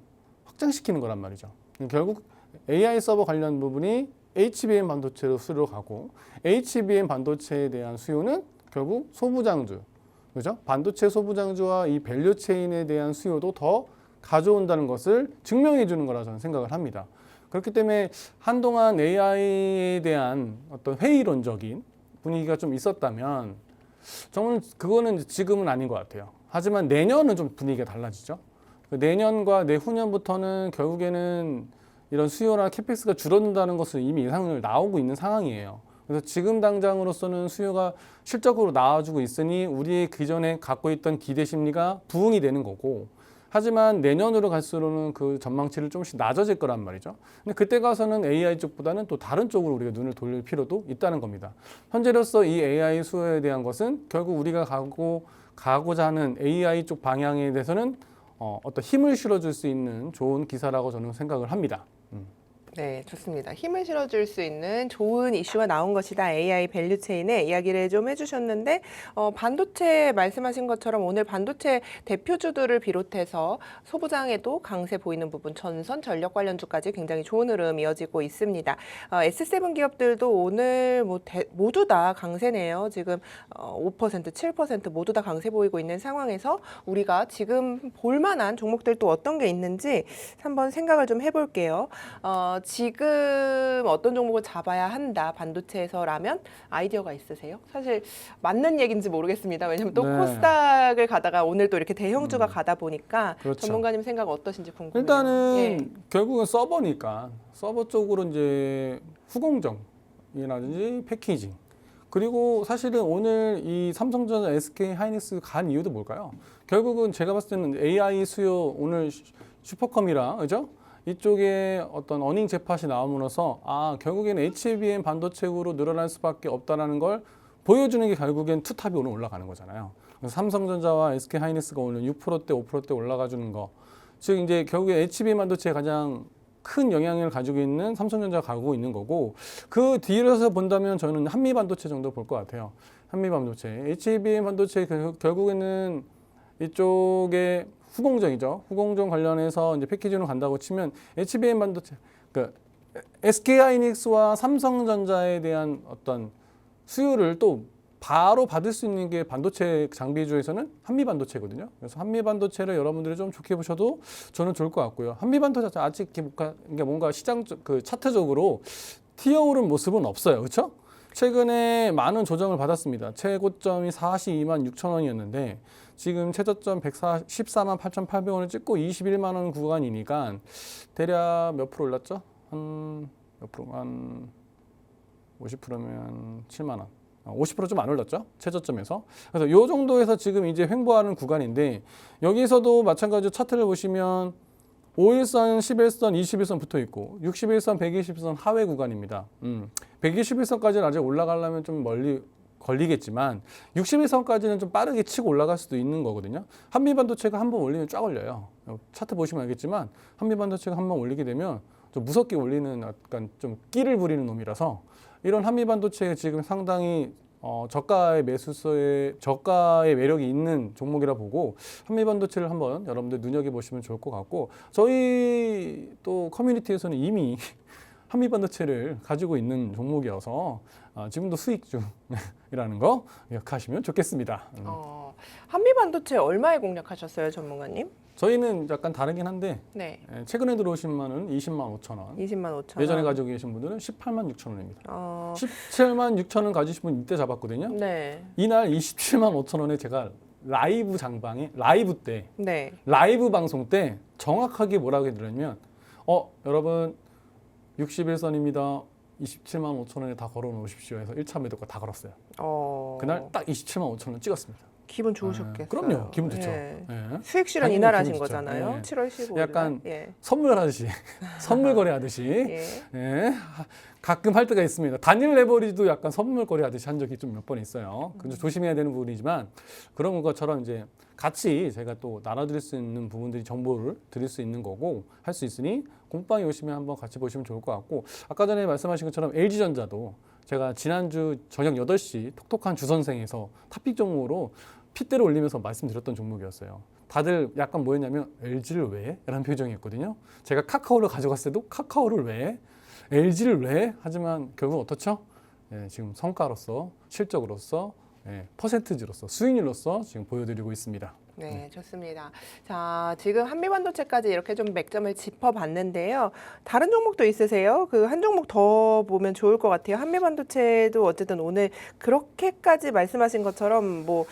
S3: 확장시키는 거란 말이죠. 결국 AI 서버 관련 부분이 HBM 반도체로 수요로 가고, HBM 반도체에 대한 수요는 결국 소부장주, 그죠? 반도체 소부장주와 이 밸류 체인에 대한 수요도 더 가져온다는 것을 증명해 주는 거라 저는 생각을 합니다. 그렇기 때문에 한동안 AI에 대한 어떤 회의론적인 분위기가 좀 있었다면 저는 그거는 지금은 아닌 것 같아요. 하지만 내년은 좀 분위기가 달라지죠. 내년과 내후년부터는 결국에는 이런 수요나 캐펙스가 줄어든다는 것은 이미 예상을 나오고 있는 상황이에요. 그래서 지금 당장으로서는 수요가 실적으로 나와주고 있으니 우리의 기존에 갖고 있던 기대 심리가 부응이 되는 거고, 하지만 내년으로 갈수록은 그 전망치를 조금씩 낮아질 거란 말이죠. 근데 그때 가서는 AI 쪽보다는 또 다른 쪽으로 우리가 눈을 돌릴 필요도 있다는 겁니다. 현재로서 이 AI 수요에 대한 것은 결국 우리가 가고자 하는 AI 쪽 방향에 대해서는 어떤 힘을 실어줄 수 있는 좋은 기사라고 저는 생각을 합니다.
S1: 네, 좋습니다. 힘을 실어줄 수 있는 좋은 이슈가 나온 것이다. AI 밸류체인의 이야기를 좀 해주셨는데, 반도체 말씀하신 것처럼 오늘 반도체 대표주들을 비롯해서 소부장에도 강세 보이는 부분, 전선, 전력 관련주까지 굉장히 좋은 흐름 이어지고 있습니다. S7 기업들도 오늘 모두 다 강세네요. 지금 5%, 7% 모두 다 강세 보이고 있는 상황에서 우리가 지금 볼만한 종목들 또 어떤 게 있는지 한번 생각을 좀 해볼게요. 지금 어떤 종목을 잡아야 한다, 반도체에서라면 아이디어가 있으세요? 사실 맞는 얘기인지 모르겠습니다. 왜냐하면 또
S3: 네.
S1: 코스닥을 가다가 오늘 또 이렇게 대형주가 가다 보니까
S3: 그렇죠.
S1: 전문가님 생각 어떠신지 궁금해요.
S3: 일단은
S1: 예.
S3: 결국은 서버니까 서버 쪽으로 이제 후공정이라든지 패키징, 그리고 사실은 오늘 이 삼성전자, SK 하이닉스 간 이유도 뭘까요? 결국은 제가 봤을 때는 AI 수요 오늘 슈퍼컴이랑 그죠? 이쪽에 어떤 어닝 재팟이 나옴으로써 결국에는 HBM 반도체로 늘어날 수밖에 없다라는 걸 보여주는 게 결국엔 투탑이 오늘 올라가는 거잖아요. 그래서 삼성전자와 SK 하이닉스가 오늘 6%대, 5%대 올라가 주는 거. 즉 이제 결국에 HBM 반도체에 가장 큰 영향을 가지고 있는 삼성전자가 가고 있는 거고, 그 뒤에서 본다면 저는 한미 반도체 정도 볼 것 같아요. 한미 반도체, HBM 반도체 결국에는 이쪽에 후공정이죠. 후공정 관련해서 이제 패키징으로 간다고 치면 HBM 반도체, 그러니까 SK 하이닉스와 삼성전자에 대한 어떤 수요를 또 바로 받을 수 있는 게 반도체 장비주에서는 한미 반도체거든요. 그래서 한미 반도체를 여러분들이 좀 좋게 보셔도 저는 좋을 것 같고요. 한미 반도체 아직 뭔가 시장 그 차트적으로 튀어오른 모습은 없어요. 그렇죠? 최근에 많은 조정을 받았습니다. 최고점이 42만 6천 원이었는데 지금 최저점 14만 8,800원을 찍고 21만 원 구간이니까 대략 몇 프로 올랐죠? 한 50%면 7만 원. 50% 좀 안 올랐죠? 최저점에서. 그래서 이 정도에서 지금 이제 횡보하는 구간인데, 여기서도 마찬가지로 차트를 보시면 5일선, 11선, 21선 붙어 있고 61선, 120선 하회 구간입니다. 121선까지는 아직 올라가려면 좀 멀리 걸리겠지만 61선까지는 좀 빠르게 치고 올라갈 수도 있는 거거든요. 한미 반도체가 한번 올리면 쫙 올려요. 차트 보시면 알겠지만 한미 반도체가 한번 올리게 되면 좀 무섭게 올리는 약간 좀 끼를 부리는 놈이라서, 이런 한미 반도체가 지금 상당히 저가의 매력이 있는 종목이라 보고 한미 반도체를 한번 여러분들 눈여겨 보시면 좋을 것 같고, 저희 또 커뮤니티에서는 이미 한미 반도체를 가지고 있는 종목이어서 지금도 수익 중이라는 거 기억하시면 좋겠습니다.
S1: 한미 반도체 얼마에 공략하셨어요, 전문가님?
S3: 저희는 약간 다르긴 한데
S1: 네,
S3: 최근에 들어오신 분은 20만 5천 원,
S1: 20만 5천 원.
S3: 예전에 가지고 계신 분들은 18만 6천 원입니다.
S1: 17만
S3: 17만 6천 원 가지신 분 이때 잡았거든요.
S1: 네,
S3: 이날 27만 5천 원에 제가 라이브 장방에 라이브 때
S1: 네.
S3: 라이브 방송 때 정확하게 뭐라고 해드렸냐면 여러분 61선입니다. 27만 5천 원에 다 걸어 놓으십시오 해서 1차 매도가 다 걸었어요. 그날 딱 27만 5천 원 찍었습니다.
S1: 기분 좋으셨겠어요.
S3: 그럼요. 기분 좋죠.
S1: 예.
S3: 예.
S1: 수익 실현
S3: 당연히
S1: 이날
S3: 기분
S1: 하신
S3: 좋죠.
S1: 거잖아요.
S3: 예.
S1: 7월 15일.
S3: 약간
S1: 예.
S3: 선물하듯이 선물 거래하듯이
S1: 예.
S3: 예. 가끔 할 때가 있습니다. 단일 레버리지도 약간 선물 거래하듯이 한 적이 좀 몇 번 있어요. 근데 조심해야 되는 부분이지만 그런 것처럼 이제 같이 제가 또 나눠드릴 수 있는 부분들이 정보를 드릴 수 있는 거고 할 수 있으니 공방에 오시면 한번 같이 보시면 좋을 것 같고 아까 전에 말씀하신 것처럼 LG전자도 제가 지난주 저녁 8시 톡톡한 주선생에서 탑픽 종목으로 핏대를 올리면서 말씀드렸던 종목이었어요. 다들 약간 뭐였냐면 LG를 왜? 라는 표정이었거든요. 제가 카카오를 가져갔을 때도 카카오를 왜? LG를 왜? 하지만 결국 어떻죠? 예, 지금 성과로서 실적으로서 퍼센트지로서 수익률로서 지금 보여드리고 있습니다.
S1: 네, 좋습니다. 자, 지금 한미반도체까지 이렇게 좀 맥점을 짚어봤는데요. 다른 종목도 있으세요? 그 한 종목 더 보면 좋을 것 같아요. 한미반도체도 어쨌든 오늘 그렇게까지 말씀하신 것처럼 뭐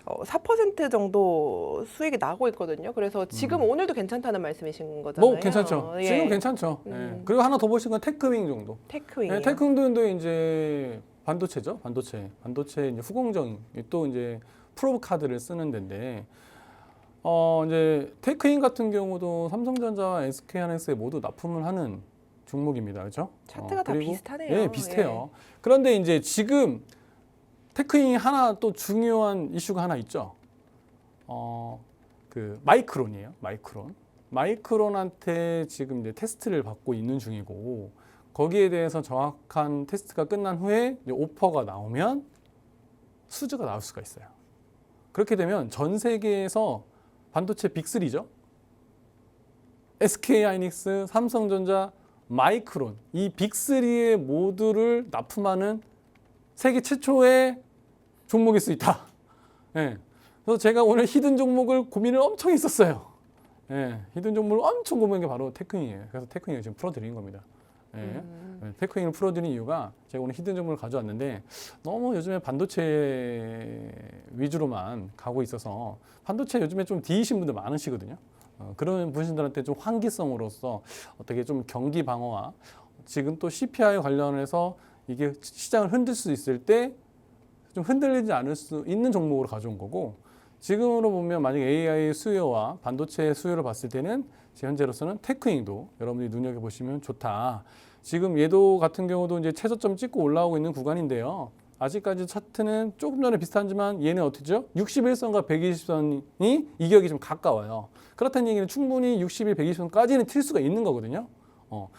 S1: 4% 정도 수익이 나고 있거든요. 그래서 지금 오늘도 괜찮다는 말씀이신 거잖아요.
S3: 뭐 괜찮죠.
S1: 예.
S3: 지금 괜찮죠. 예. 그리고 하나 더 보신 건 테크윙 정도.
S1: 테크윙이요.
S3: 테크윙도 이제 반도체죠. 반도체 이제 후공정 또 이제 프로브 카드를 쓰는 데인데 이제 테크윙 같은 경우도 삼성전자와 SK하이닉스에 모두 납품을 하는 종목입니다. 그렇죠?
S1: 차트가 다
S3: 그리고
S1: 비슷하네요.
S3: 예, 비슷해요. 그런데 이제 지금 테크윙이 하나 또 중요한 이슈가 하나 있죠. 그 마이크론이에요. 마이크론한테 지금 이제 테스트를 받고 있는 중이고 거기에 대해서 정확한 테스트가 끝난 후에 이제 오퍼가 나오면 수주가 나올 수가 있어요. 그렇게 되면 전 세계에서 반도체 빅3죠. SK하이닉스, 삼성전자, 마이크론 이 빅3의 모두를 납품하는 세계 최초의 종목일 수 있다. 예. 그래서 제가 오늘 히든 종목을 고민을 엄청 했었어요. 예. 히든 종목을 엄청 고민한 게 바로 테크윙이에요. 그래서 테크윙을 지금 풀어드리는 겁니다. 예. 테크윙을 풀어드린 이유가 제가 오늘 히든 종목을 가져왔는데 너무 요즘에 반도체 위주로만 가고 있어서 반도체 요즘에 좀 D이신 분들 많으시거든요. 그런 분들한테 좀 환기성으로서 어떻게 좀 경기 방어와 지금 또 CPI 관련해서 이게 시장을 흔들 수 있을 때 좀 흔들리지 않을 수 있는 종목으로 가져온 거고 지금으로 보면 만약 AI 수요와 반도체 수요를 봤을 때는 현재로서는 테크윙도 여러분들이 눈여겨보시면 좋다. 지금 얘도 같은 경우도 이제 최저점 찍고 올라오고 있는 구간인데요. 아직까지 차트는 조금 전에 비슷하지만 얘는 어떻죠? 61선과 120선이 이격이 좀 가까워요. 그렇다는 얘기는 충분히 61, 120선까지는 튈 수가 있는 거거든요.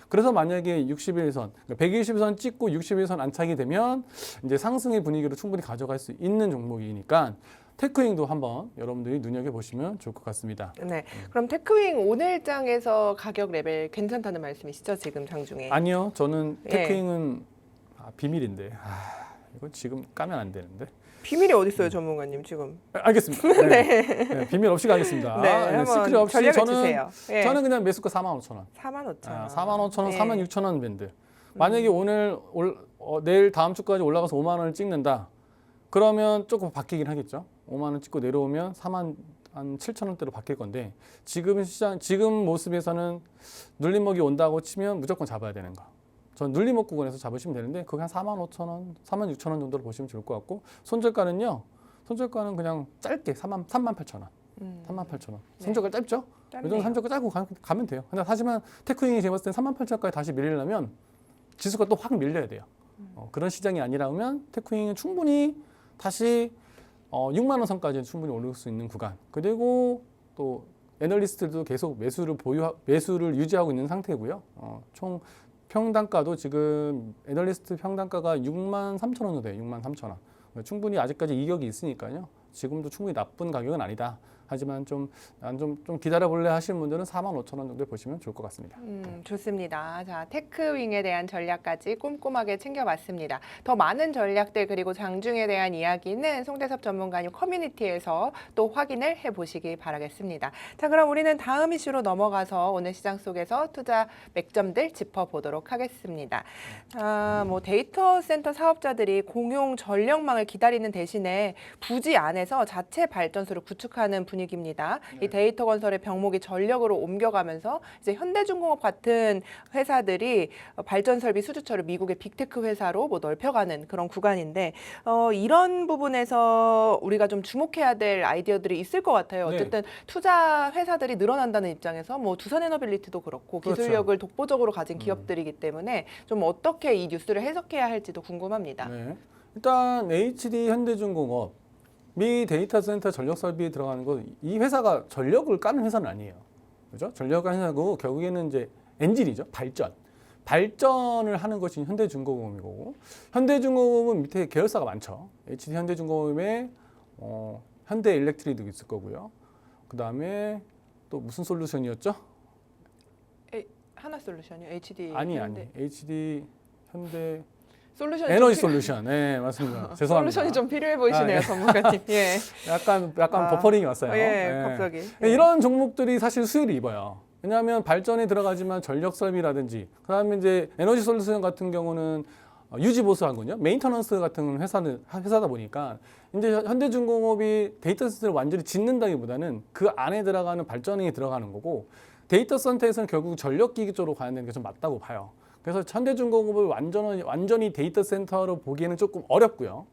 S3: 그래서 만약에 61선, 120선 찍고 61선 안착이 되면 이제 상승의 분위기로 충분히 가져갈 수 있는 종목이니까 테크윙도 한번 여러분들이 눈여겨보시면 좋을 것 같습니다.
S1: 네. 그럼 테크윙 오늘장에서 가격 레벨 괜찮다는 말씀이시죠? 지금 장중에.
S3: 아니요. 저는
S1: 예.
S3: 테크윙은 비밀인데 이거 지금 까면 안 되는데.
S1: 비밀이 어디 있어요, 전문가님 지금?
S3: 알겠습니다. 네, 비밀 없이 가겠습니다.
S1: 네, 한번
S3: 시크릿 없이
S1: 전략을
S3: 저는
S1: 주세요. 예.
S3: 저는 그냥 매수가 45,000원.
S1: 45,000원.
S3: 45,000원,
S1: 네.
S3: 46,000원 밴드. 만약에 오늘 내일 다음 주까지 올라가서 5만 원을 찍는다. 그러면 조금 바뀌긴 하겠죠. 5만 원 찍고 내려오면 47,000원대로 바뀔 건데 지금 시장 지금 모습에서는 눌림목이 온다고 치면 무조건 잡아야 되는 거. 전 눌림목 구간에서 잡으시면 되는데 그게 한 45,000원, 46,000원 정도로 보시면 좋을 것 같고 손절가는요. 손절가는 그냥 짧게 38,000원. 38,000원. 손절가 짧죠? 이 정도 손절가 짧고 가면 돼요. 근데 하지만 테크윙이 제가 봤을 때 38,000원까지 다시 밀리려면 지수가 또 확 밀려야 돼요. 그런 시장이 아니라면 테크윙은 충분히 다시 6만 원 선까지는 충분히 오를 수 있는 구간. 그리고 또 애널리스트들도 계속 매수를 유지하고 있는 상태고요. 총 평단가도 지금 애널리스트 평단가가 63,000원 정도 돼요. 63,000원. 충분히 아직까지 이격이 있으니까요. 지금도 충분히 나쁜 가격은 아니다. 하지만 좀 기다려볼래 하시는 분들은 45,000원 정도 보시면 좋을 것 같습니다.
S1: 좋습니다. 자, 테크윙에 대한 전략까지 꼼꼼하게 챙겨봤습니다. 더 많은 전략들 그리고 장중에 대한 이야기는 송대섭 전문가님 커뮤니티에서 또 확인을 해보시기 바라겠습니다. 자, 그럼 우리는 다음 이슈로 넘어가서 오늘 시장 속에서 투자 맥점들 짚어보도록 하겠습니다. 뭐 데이터 센터 사업자들이 공용 전력망을 기다리는 대신에 부지 안에서 자체 발전소를 구축하는 분위기입니다. 이 데이터 건설의 병목이 전력으로 옮겨가면서 이제 현대중공업 같은 회사들이 발전 설비 수주처를 미국의 빅테크 회사로 뭐 넓혀가는 그런 구간인데 이런 부분에서 우리가 좀 주목해야 될 아이디어들이 있을 것 같아요. 어쨌든 투자 회사들이 늘어난다는 입장에서 뭐 두산에너빌리티도 그렇고
S3: 그렇죠.
S1: 기술력을 독보적으로 가진 기업들이기 때문에 좀 어떻게 이 뉴스를 해석해야 할지도 궁금합니다.
S3: 네. 일단 HD 현대중공업 미 데이터 센터 전력 설비에 들어가는 거 이 회사가 전력을 까는 회사는 아니에요. 그죠? 전력을 까는 회사고 결국에는 이제 엔진이죠. 발전을 하는 것이 현대중공업이고 현대중공업은 밑에 계열사가 많죠. HD 현대중공업에 현대일렉트릭도 있을 거고요. 그다음에 또 무슨 솔루션이었죠?
S1: 하나솔루션이요. HD
S3: 아니
S1: 현대.
S3: HD 현대
S1: 솔루션이
S3: 에너지
S1: 좀
S3: 솔루션. 네, 맞습니다.
S1: 필요-
S3: 죄송합니다.
S1: 솔루션이 좀 필요해 보이시네요,
S3: 아, 예.
S1: 전문가님. 예.
S3: 약간
S1: 아,
S3: 버퍼링이 왔어요.
S1: 예,
S3: 예.
S1: 갑자기.
S3: 네, 이런 종목들이 사실 수혜를 입어요. 왜냐하면 발전에 들어가지만 전력 설비라든지 그다음에 이제 에너지 솔루션 같은 경우는 유지 보수하군요. 메인터넌스 같은 회사다 보니까 이제 현대중공업이 데이터 센터를 완전히 짓는다기보다는 그 안에 들어가는 발전에 들어가는 거고 데이터 센터에서는 결국 전력기기 쪽으로 가야 되는 게 좀 맞다고 봐요. 그래서 현대중공업을 완전히 데이터 센터로 보기에는 조금 어렵고요.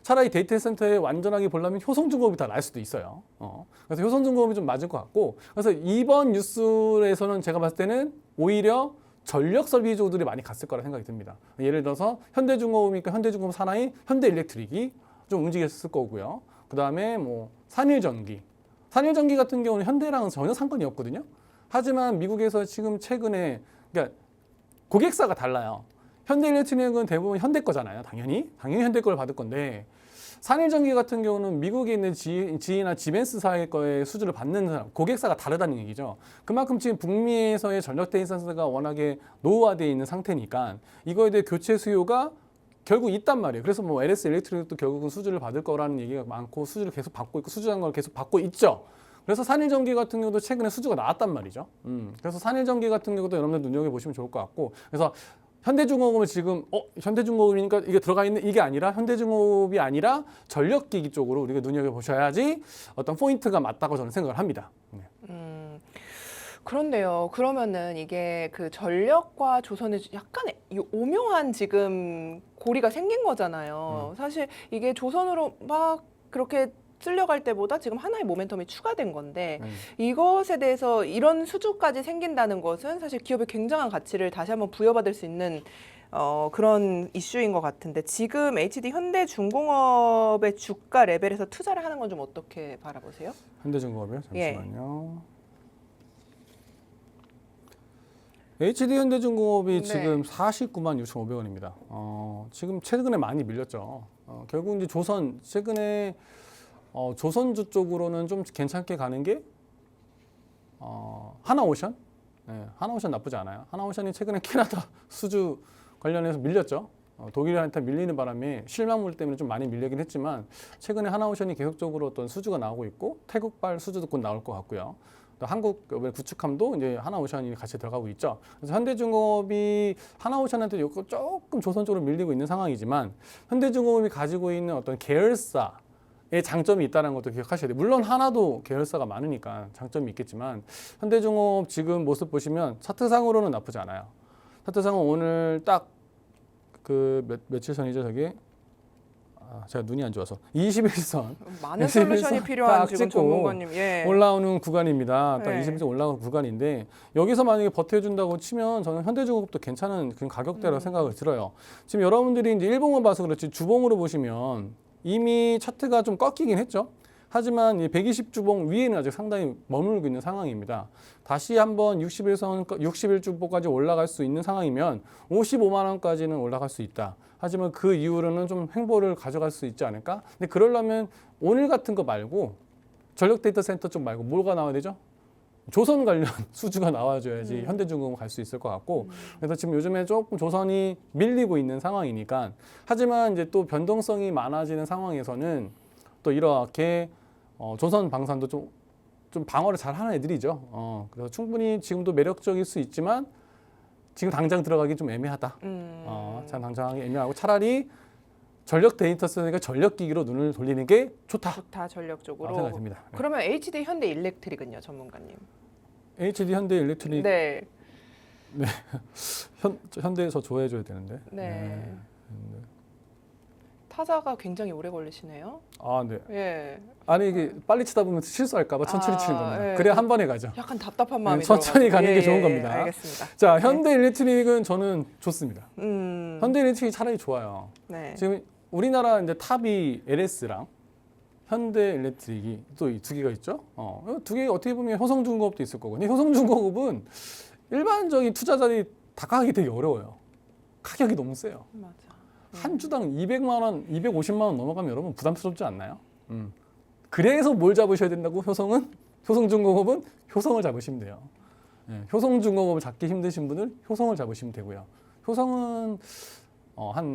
S3: 차라리 데이터 센터에 완전하게 보려면 효성중공업이 더 나을 수도 있어요. 그래서 효성중공업이 좀 맞을 것 같고 그래서 이번 뉴스에서는 제가 봤을 때는 오히려 전력 설비주들이 많이 갔을 거라 생각이 듭니다. 예를 들어서 현대중공업이니까 현대중공업 산하의 현대일렉트릭이 좀 움직였을 거고요. 그 다음에 뭐 산일전기 같은 경우는 현대랑은 전혀 상관이 없거든요. 하지만 미국에서 지금 최근에 그러니까 고객사가 달라요. 현대일렉트릭은 대부분 현대 거잖아요. 당연히 현대 걸 받을 건데 산일전기 같은 경우는 미국에 있는 GE나 지벤스사의 거에 수주를 받는 사람, 고객사가 다르다는 얘기죠. 그만큼 지금 북미에서의 전력 데이터 센터가 워낙에 노후화되어 있는 상태니까 이거에 대해 교체 수요가 결국 있단 말이에요. 그래서 뭐 LS 일렉트릭도 결국은 수주를 받을 거라는 얘기가 많고 수주를 계속 받고 있고 수주한 걸 계속 받고 있죠. 그래서 산일전기 같은 경우도 최근에 수주가 나왔단 말이죠. 그래서 산일전기 같은 경우도 여러분들 눈여겨보시면 좋을 것 같고 그래서 현대중공업을 지금 현대중공업이니까 이게 들어가 있는 이게 아니라 현대중공업이 아니라 전력기기 쪽으로 우리가 눈여겨보셔야지 어떤 포인트가 맞다고 저는 생각을 합니다. 네.
S1: 그런데요. 그러면은 이게 그 전력과 조선의 약간 이 오묘한 지금 고리가 생긴 거잖아요. 사실 이게 조선으로 막 그렇게 쓸려갈 때보다 지금 하나의 모멘텀이 추가된 건데 이것에 대해서 이런 수주까지 생긴다는 것은 사실 기업의 굉장한 가치를 다시 한번 부여받을 수 있는 그런 이슈인 것 같은데 지금 HD 현대중공업의 주가 레벨에서 투자를 하는 건 좀 어떻게 바라보세요?
S3: 현대중공업이요?
S1: 예.
S3: 잠시만요. HD 현대중공업이
S1: 네.
S3: 지금 49만 6,500원입니다. 지금 최근에 많이 밀렸죠. 결국 이제 최근에 조선주 쪽으로는 좀 괜찮게 가는 게 하나오션? 네, 하나오션 나쁘지 않아요. 하나오션이 최근에 캐나다 수주 관련해서 밀렸죠. 독일한테 밀리는 바람에 실망물 때문에 좀 많이 밀리긴 했지만 최근에 하나오션이 계속적으로 어떤 수주가 나오고 있고 태국발 수주도 곧 나올 것 같고요. 또 한국 구축함도 이제 하나오션이 같이 들어가고 있죠. 그래서 현대중공업이 하나오션한테 조금 조선 쪽으로 밀리고 있는 상황이지만 현대중공업이 가지고 있는 어떤 계열사의 장점이 있다는 것도 기억하셔야 돼요. 물론 하나도 계열사가 많으니까 장점이 있겠지만 현대중공업 지금 모습 보시면 차트상으로는 나쁘지 않아요. 차트상은 오늘 딱 며칠 전이죠, 저게? 제가 눈이 안 좋아서 21선
S1: 많은 솔루션이 필요한 지금 전문가님. 예.
S3: 올라오는 구간입니다. 딱
S1: 네.
S3: 21선 올라오는 구간인데 여기서 만약에 버텨준다고 치면 저는 현대중공업도 괜찮은 그런 가격대라고 생각을 들어요. 지금 여러분들이 이제 일봉을 봐서 그렇지 주봉으로 보시면 이미 차트가 좀 꺾이긴 했죠. 하지만 이 120주봉 위에는 아직 상당히 머물고 있는 상황입니다. 다시 한번 61주봉까지 올라갈 수 있는 상황이면 55만 원까지는 올라갈 수 있다. 하지만 그 이후로는 좀 횡보를 가져갈 수 있지 않을까? 근데 그러려면 오늘 같은 거 말고 전력 데이터 센터 쪽 말고 뭐가 나와야 되죠? 조선 관련 수주가 나와줘야지 현대중공업 갈 수 있을 것 같고 그래서 지금 요즘에 조금 조선이 밀리고 있는 상황이니까 하지만 이제 또 변동성이 많아지는 상황에서는 또 이렇게 조선 방산도 좀 방어를 잘 하는 애들이죠. 그래서 충분히 지금도 매력적일 수 있지만 지금 당장 들어가기 좀 애매하다. 참 당장 애매하고 차라리 전력 데이터 센터니까 전력 기기로 눈을 돌리는 게 좋다.
S1: 좋다 전력적으로.
S3: 생각이 듭니다. 네.
S1: 그러면 HD 현대일렉트릭은요, 전문가님?
S3: HD 현대일렉트릭
S1: 네.
S3: 현대에서 좋아해줘야 되는데.
S1: 네. 타자가 굉장히 오래 걸리시네요.
S3: 네.
S1: 예.
S3: 아니 이게 빨리 치다 보면 실수할까봐 천천히 치는 겁니다.
S1: 예.
S3: 그래야 한 번에 가죠.
S1: 약간 답답한 마음이
S3: 천천히
S1: 들어가지고.
S3: 가는 게
S1: 예,
S3: 좋은
S1: 예,
S3: 겁니다.
S1: 알겠습니다.
S3: 자, 현대일렉트릭은 저는 좋습니다.
S1: 음.
S3: 현대일렉트릭이 차라리 좋아요.
S1: 네.
S3: 지금 우리나라 이제 탑이 LS랑 현대일렉트릭이 또 두 개가 있죠. 두 개 어떻게 보면 효성중공업도 있을 거고, 근데 효성중공업은 일반적인 투자자들이 다가가기 되게 어려워요. 가격이 너무 세요.
S1: 맞아.
S3: 한 주당 200만 원, 250만 원 넘어가면 여러분 부담스럽지 않나요? 그래서 뭘 잡으셔야 된다고? 효성중공업은 효성을 잡으시면 돼요. 효성중공업을 잡기 힘드신 분은 효성을 잡으시면 되고요. 효성은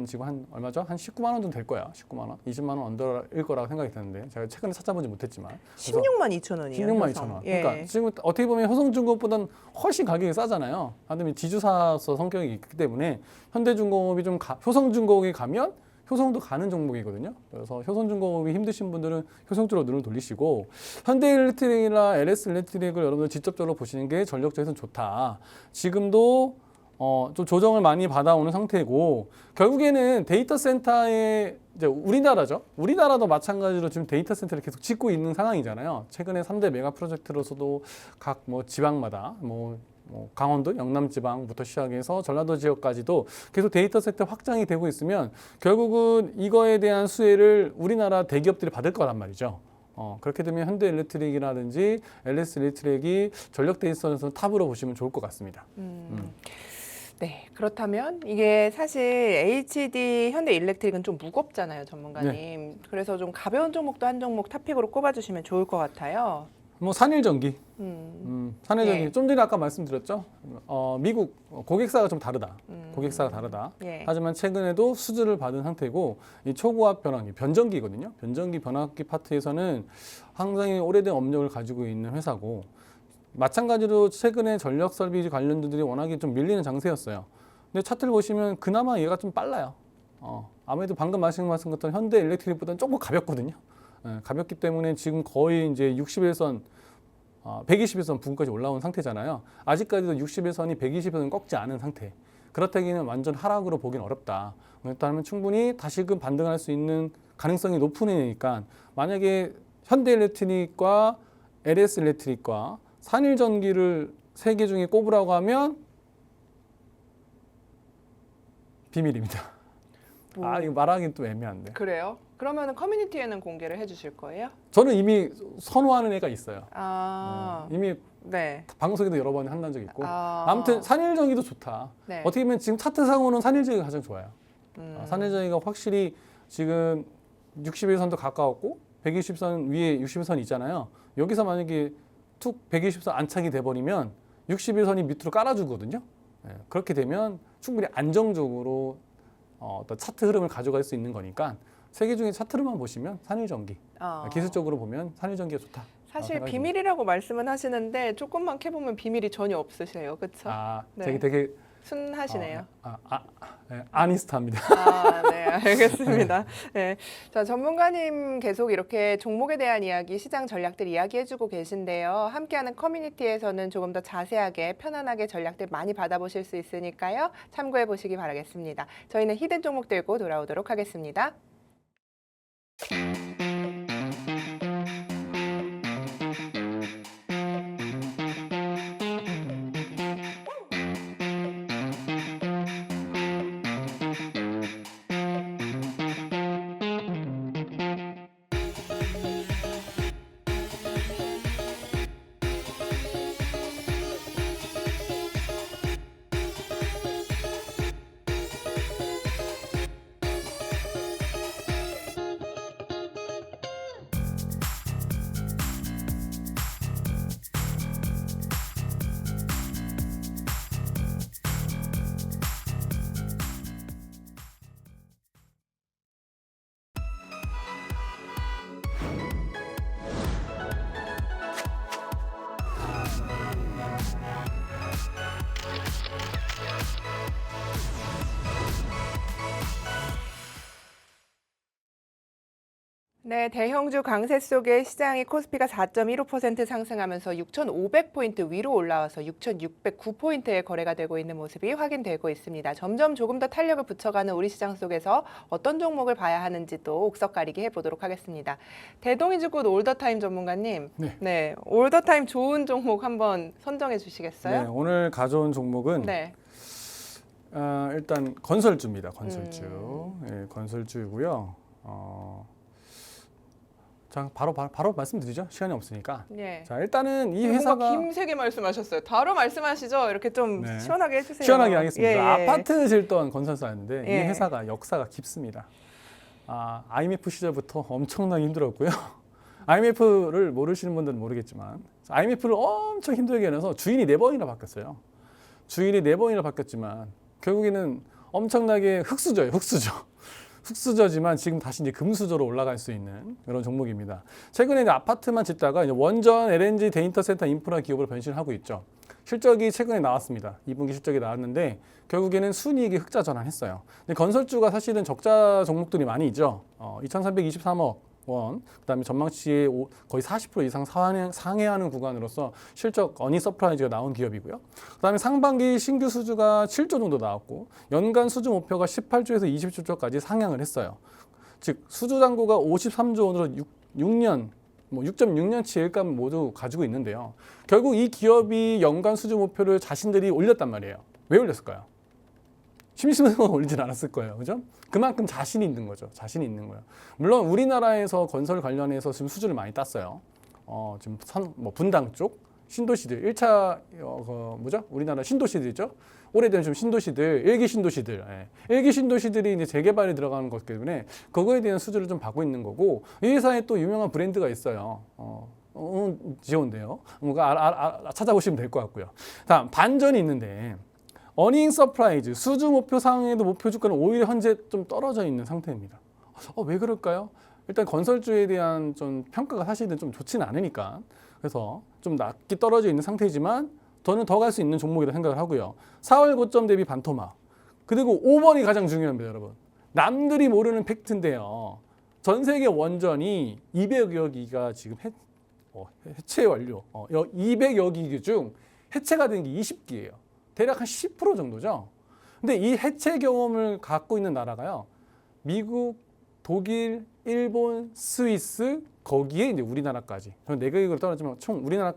S3: 지금 한 얼마죠? 한 19만 원 정도 될 거야. 19만 원, 20만 원 언더일 거라고 생각이 드는데 제가 최근에 찾아보지 못했지만
S1: 16만 2천 원이에요.
S3: 16만
S1: 효성.
S3: 2천 원.
S1: 예.
S3: 그러니까 지금 어떻게 보면 효성중공업보다는 훨씬 가격이 싸잖아요. 하여튼 지주사서 성격이 있기 때문에 현대중공업이 효성중공업이 가면 효성도 가는 종목이거든요. 그래서 효성중공업이 힘드신 분들은 효성 쪽으로 눈을 돌리시고 현대일렉트릭이나 LS일렉트릭을 여러분들 직접적으로 보시는 게 전력적에서는 좋다. 지금도 좀 조정을 많이 받아오는 상태고 결국에는 데이터 센터에 이제 우리나라죠. 우리나라도 마찬가지로 지금 데이터 센터를 계속 짓고 있는 상황이잖아요. 최근에 3대 메가 프로젝트로서도 각 지방마다 강원도, 영남 지방부터 시작해서 전라도 지역까지도 계속 데이터 센터 확장이 되고 있으면 결국은 이거에 대한 수혜를 우리나라 대기업들이 받을 거란 말이죠. 그렇게 되면 현대일렉트릭이라든지 LS일렉트릭이 전력 데이터에서 탑으로 보시면 좋을 것 같습니다.
S1: 네, 그렇다면 이게 사실 HD 현대일렉트릭은 좀 무겁잖아요, 전문가님.
S3: 네.
S1: 그래서 좀 가벼운 종목도 한 종목 탑픽으로 꼽아주시면 좋을 것 같아요.
S3: 산일전기. 산일전기.
S1: 예.
S3: 좀 전에 아까 말씀드렸죠. 미국 고객사가 좀 다르다. 고객사가 다르다.
S1: 예.
S3: 하지만 최근에도 수주를 받은 상태고 이 초고압 변압기, 변전기거든요. 변전기 변압기 파트에서는 상당히 오래된 업력을 가지고 있는 회사고 마찬가지로 최근에 전력 설비 관련주들이 워낙에 좀 밀리는 장세였어요. 근데 차트를 보시면 그나마 얘가 좀 빨라요. 아무래도 방금 말씀하신 것처럼 현대일렉트릭보다는 조금 가볍거든요. 가볍기 때문에 지금 거의 이제 61선, 121선 부근까지 올라온 상태잖아요. 아직까지도 61선이 120선을 꺾지 않은 상태. 그렇다기는 완전 하락으로 보기는 어렵다. 그렇다면 충분히 다시금 반등할 수 있는 가능성이 높은 애니까 만약에 현대일렉트릭과 LS일렉트릭과 산일전기를 세 개 중에 꼽으라고 하면 비밀입니다. 이거 말하기는 또 애매한데.
S1: 그래요? 그러면 커뮤니티에는 공개를 해주실 거예요?
S3: 저는 이미 선호하는 애가 있어요. 이미
S1: 네.
S3: 방송에도 여러 번 한단 적이 있고.
S1: 아.
S3: 아무튼 산일전기도 좋다.
S1: 네.
S3: 어떻게 보면 지금 차트상으로는 산일전기가 가장 좋아요. 산일전기가 확실히 지금 61선도 가까웠고 120선 위에 61선이 있잖아요. 여기서 만약에 툭 120선 안착이 돼버리면 61선이 밑으로 깔아주거든요. 그렇게 되면 충분히 안정적으로 어떤 차트 흐름을 가져갈 수 있는 거니까 세 개 중에 차트로만 보시면 산일전기, 기술적으로 보면 산일전기가 좋다.
S1: 사실 비밀이라고 말씀은 하시는데 조금만 캐보면 비밀이 전혀 없으세요, 그렇죠? 네.
S3: 되게
S1: 순하시네요.
S3: 아니스트합니다.
S1: 네, 알겠습니다. 네, 자 전문가님 계속 이렇게 종목에 대한 이야기, 시장 전략들 이야기해주고 계신데요. 함께하는 커뮤니티에서는 조금 더 자세하게 편안하게 전략들 많이 받아보실 수 있으니까요. 참고해 보시기 바라겠습니다. 저희는 히든 종목 들고 돌아오도록 하겠습니다. 네, 대형주 강세 속에 시장이 코스피가 4.15% 상승하면서 6,500포인트 위로 올라와서 6,609포인트의 거래가 되고 있는 모습이 확인되고 있습니다. 점점 조금 더 탄력을 붙여가는 우리 시장 속에서 어떤 종목을 봐야 하는지도 옥석가리기 해보도록 하겠습니다. 대동이주굿 올더타임 전문가님, 네, 올더타임 좋은 종목 한번 선정해 주시겠어요?
S3: 네, 오늘 가져온 종목은
S1: 네.
S3: 일단 건설주입니다. 건설주. 건설주이고요. 자, 바로 말씀드리죠. 시간이 없으니까.
S1: 네.
S3: 자, 일단은 이
S1: 뭔가
S3: 회사가
S1: 김세게 말씀하셨어요. 바로 말씀하시죠. 이렇게 좀
S3: 네.
S1: 시원하게 해주세요.
S3: 시원하게 하겠습니다.
S1: 예, 예.
S3: 아파트 질던 건설사였는데
S1: 예.
S3: 이 회사가 역사가 깊습니다. IMF 시절부터 엄청나게 힘들었고요. IMF를 모르시는 분들은 모르겠지만 IMF를 엄청 힘들게 해서 주인이 4번이나 바뀌었어요. 주인이 4번이나 바뀌었지만 결국에는 엄청나게 흑수저예요. 흑수저지만 지금 다시 이제 금수저로 올라갈 수 있는 그런 종목입니다. 최근에 이제 아파트만 짓다가 이제 원전 LNG 데이터 센터 인프라 기업으로 변신하고 있죠. 실적이 최근에 나왔습니다. 2분기 실적이 나왔는데 결국에는 순이익이 흑자 전환했어요. 근데 건설주가 사실은 적자 종목들이 많이 있죠. 2,323억 원, 그다음에 전망치의 거의 40% 이상 상회하는 구간으로서 실적 어닝 서프라이즈가 나온 기업이고요. 그다음에 상반기 신규 수주가 7조 정도 나왔고 연간 수주 목표가 18조에서 27조까지 상향을 했어요. 즉 수주 잔고가 53조 원으로 6.6년치 일감을 모두 가지고 있는데요. 결국 이 기업이 연간 수주 목표를 자신들이 올렸단 말이에요. 왜 올렸을까요? 심심해서 올리진 않았을 거예요. 그죠? 그만큼 자신이 있는 거죠. 자신이 있는 거예요. 물론 우리나라에서 건설 관련해서 지금 수주를 많이 땄어요. 지금 분당 쪽 신도시들 1차 우리나라 신도시들이죠. 오래된 좀 신도시들, 일기 신도시들, 일기 신도시들이 이제 재개발에 들어가는 거기 때문에 그거에 대한 수주를 좀 받고 있는 거고 이 회사에 또 유명한 브랜드가 있어요. 지원돼요. 뭔가 찾아보시면 될 것 같고요. 다음 반전이 있는데. 어닝 서프라이즈, 수주 목표 상에도 목표 주가는 오히려 현재 좀 떨어져 있는 상태입니다. 왜 그럴까요? 일단 건설주에 대한 좀 평가가 사실은 좀 좋지는 않으니까 그래서 좀 낮게 떨어져 있는 상태지만 저는 더 갈 수 있는 종목이라고 생각을 하고요. 4월 고점 대비 반토막. 그리고 5번이 가장 중요합니다, 여러분. 남들이 모르는 팩트인데요. 전 세계 원전이 200여 기가 지금 해체 완료. 200여 기 중 해체가 된 게 20기예요. 대략 한 10% 정도죠. 근데 이 해체 경험을 갖고 있는 나라가요. 미국, 독일, 일본, 스위스, 거기에 이제 우리나라까지. 저는 4개국을 떠나지만 총 우리나라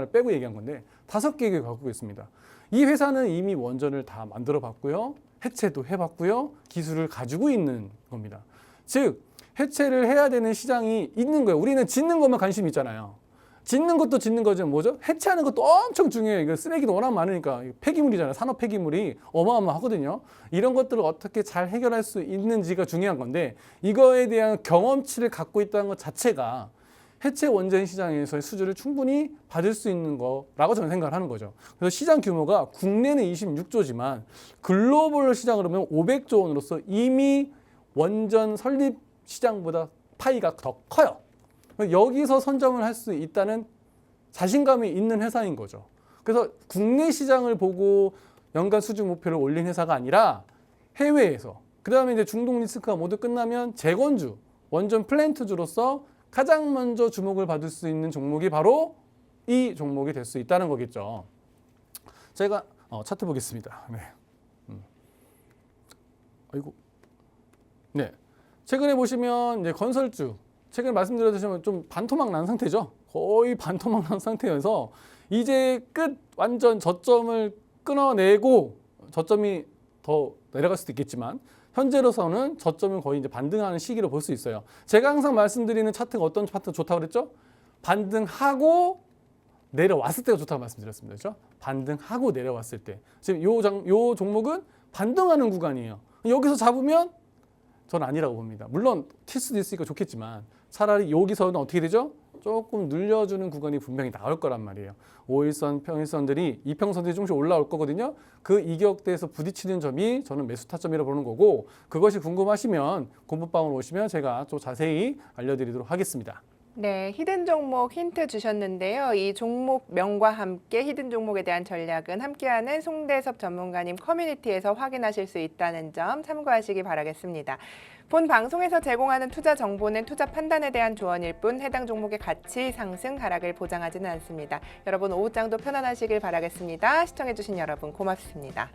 S3: 빼고 얘기한 건데 5개국을 갖고 있습니다. 이 회사는 이미 원전을 다 만들어 봤고요. 해체도 해봤고요. 기술을 가지고 있는 겁니다. 즉, 해체를 해야 되는 시장이 있는 거예요. 우리는 짓는 것만 관심 있잖아요. 짓는 것도 짓는 거죠. 뭐죠? 해체하는 것도 엄청 중요해요. 이거 쓰레기도 워낙 많으니까 폐기물이잖아요. 산업 폐기물이 어마어마하거든요. 이런 것들을 어떻게 잘 해결할 수 있는지가 중요한 건데 이거에 대한 경험치를 갖고 있다는 것 자체가 해체 원전 시장에서의 수주를 충분히 받을 수 있는 거라고 저는 생각을 하는 거죠. 그래서 시장 규모가 국내는 26조지만 글로벌 시장으로 보면 500조 원으로서 이미 원전 설립 시장보다 파이가 더 커요. 여기서 선점을 할 수 있다는 자신감이 있는 회사인 거죠. 그래서 국내 시장을 보고 연간 수주 목표를 올린 회사가 아니라 해외에서 그 다음에 이제 중동 리스크가 모두 끝나면 재건주, 원전 플랜트주로서 가장 먼저 주목을 받을 수 있는 종목이 바로 이 종목이 될 수 있다는 거겠죠. 제가 차트 보겠습니다. 네. 네. 최근에 보시면 이제 건설주 최근에 말씀드렸듯이 좀 반토막 난 상태죠. 거의 반토막 난 상태여서 이제 완전 저점을 끊어내고 저점이 더 내려갈 수도 있겠지만 현재로서는 저점을 거의 이제 반등하는 시기로 볼 수 있어요. 제가 항상 말씀드리는 차트가 어떤 차트가 좋다고 그랬죠? 반등하고 내려왔을 때가 좋다고 말씀드렸습니다. 그렇죠? 반등하고 내려왔을 때. 지금 요 종목은 반등하는 구간이에요. 여기서 잡으면 저는 아니라고 봅니다. 물론 튈 수도 있으니까 좋겠지만 차라리 여기서는 어떻게 되죠? 조금 늘려주는 구간이 분명히 나올 거란 말이에요. 5일선, 평일선들이 이평선들이 조금씩 올라올 거거든요. 그 이격대에서 부딪히는 점이 저는 매수 타점이라고 보는 거고 그것이 궁금하시면 공부방으로 오시면 제가 좀 자세히 알려드리도록 하겠습니다.
S1: 네, 히든 종목 힌트 주셨는데요. 이 종목명과 함께 히든 종목에 대한 전략은 함께하는 송대섭 전문가님 커뮤니티에서 확인하실 수 있다는 점 참고하시기 바라겠습니다. 본 방송에서 제공하는 투자 정보는 투자 판단에 대한 조언일 뿐 해당 종목의 가치, 상승, 하락을 보장하지는 않습니다. 여러분 오후장도 편안하시길 바라겠습니다. 시청해주신 여러분 고맙습니다.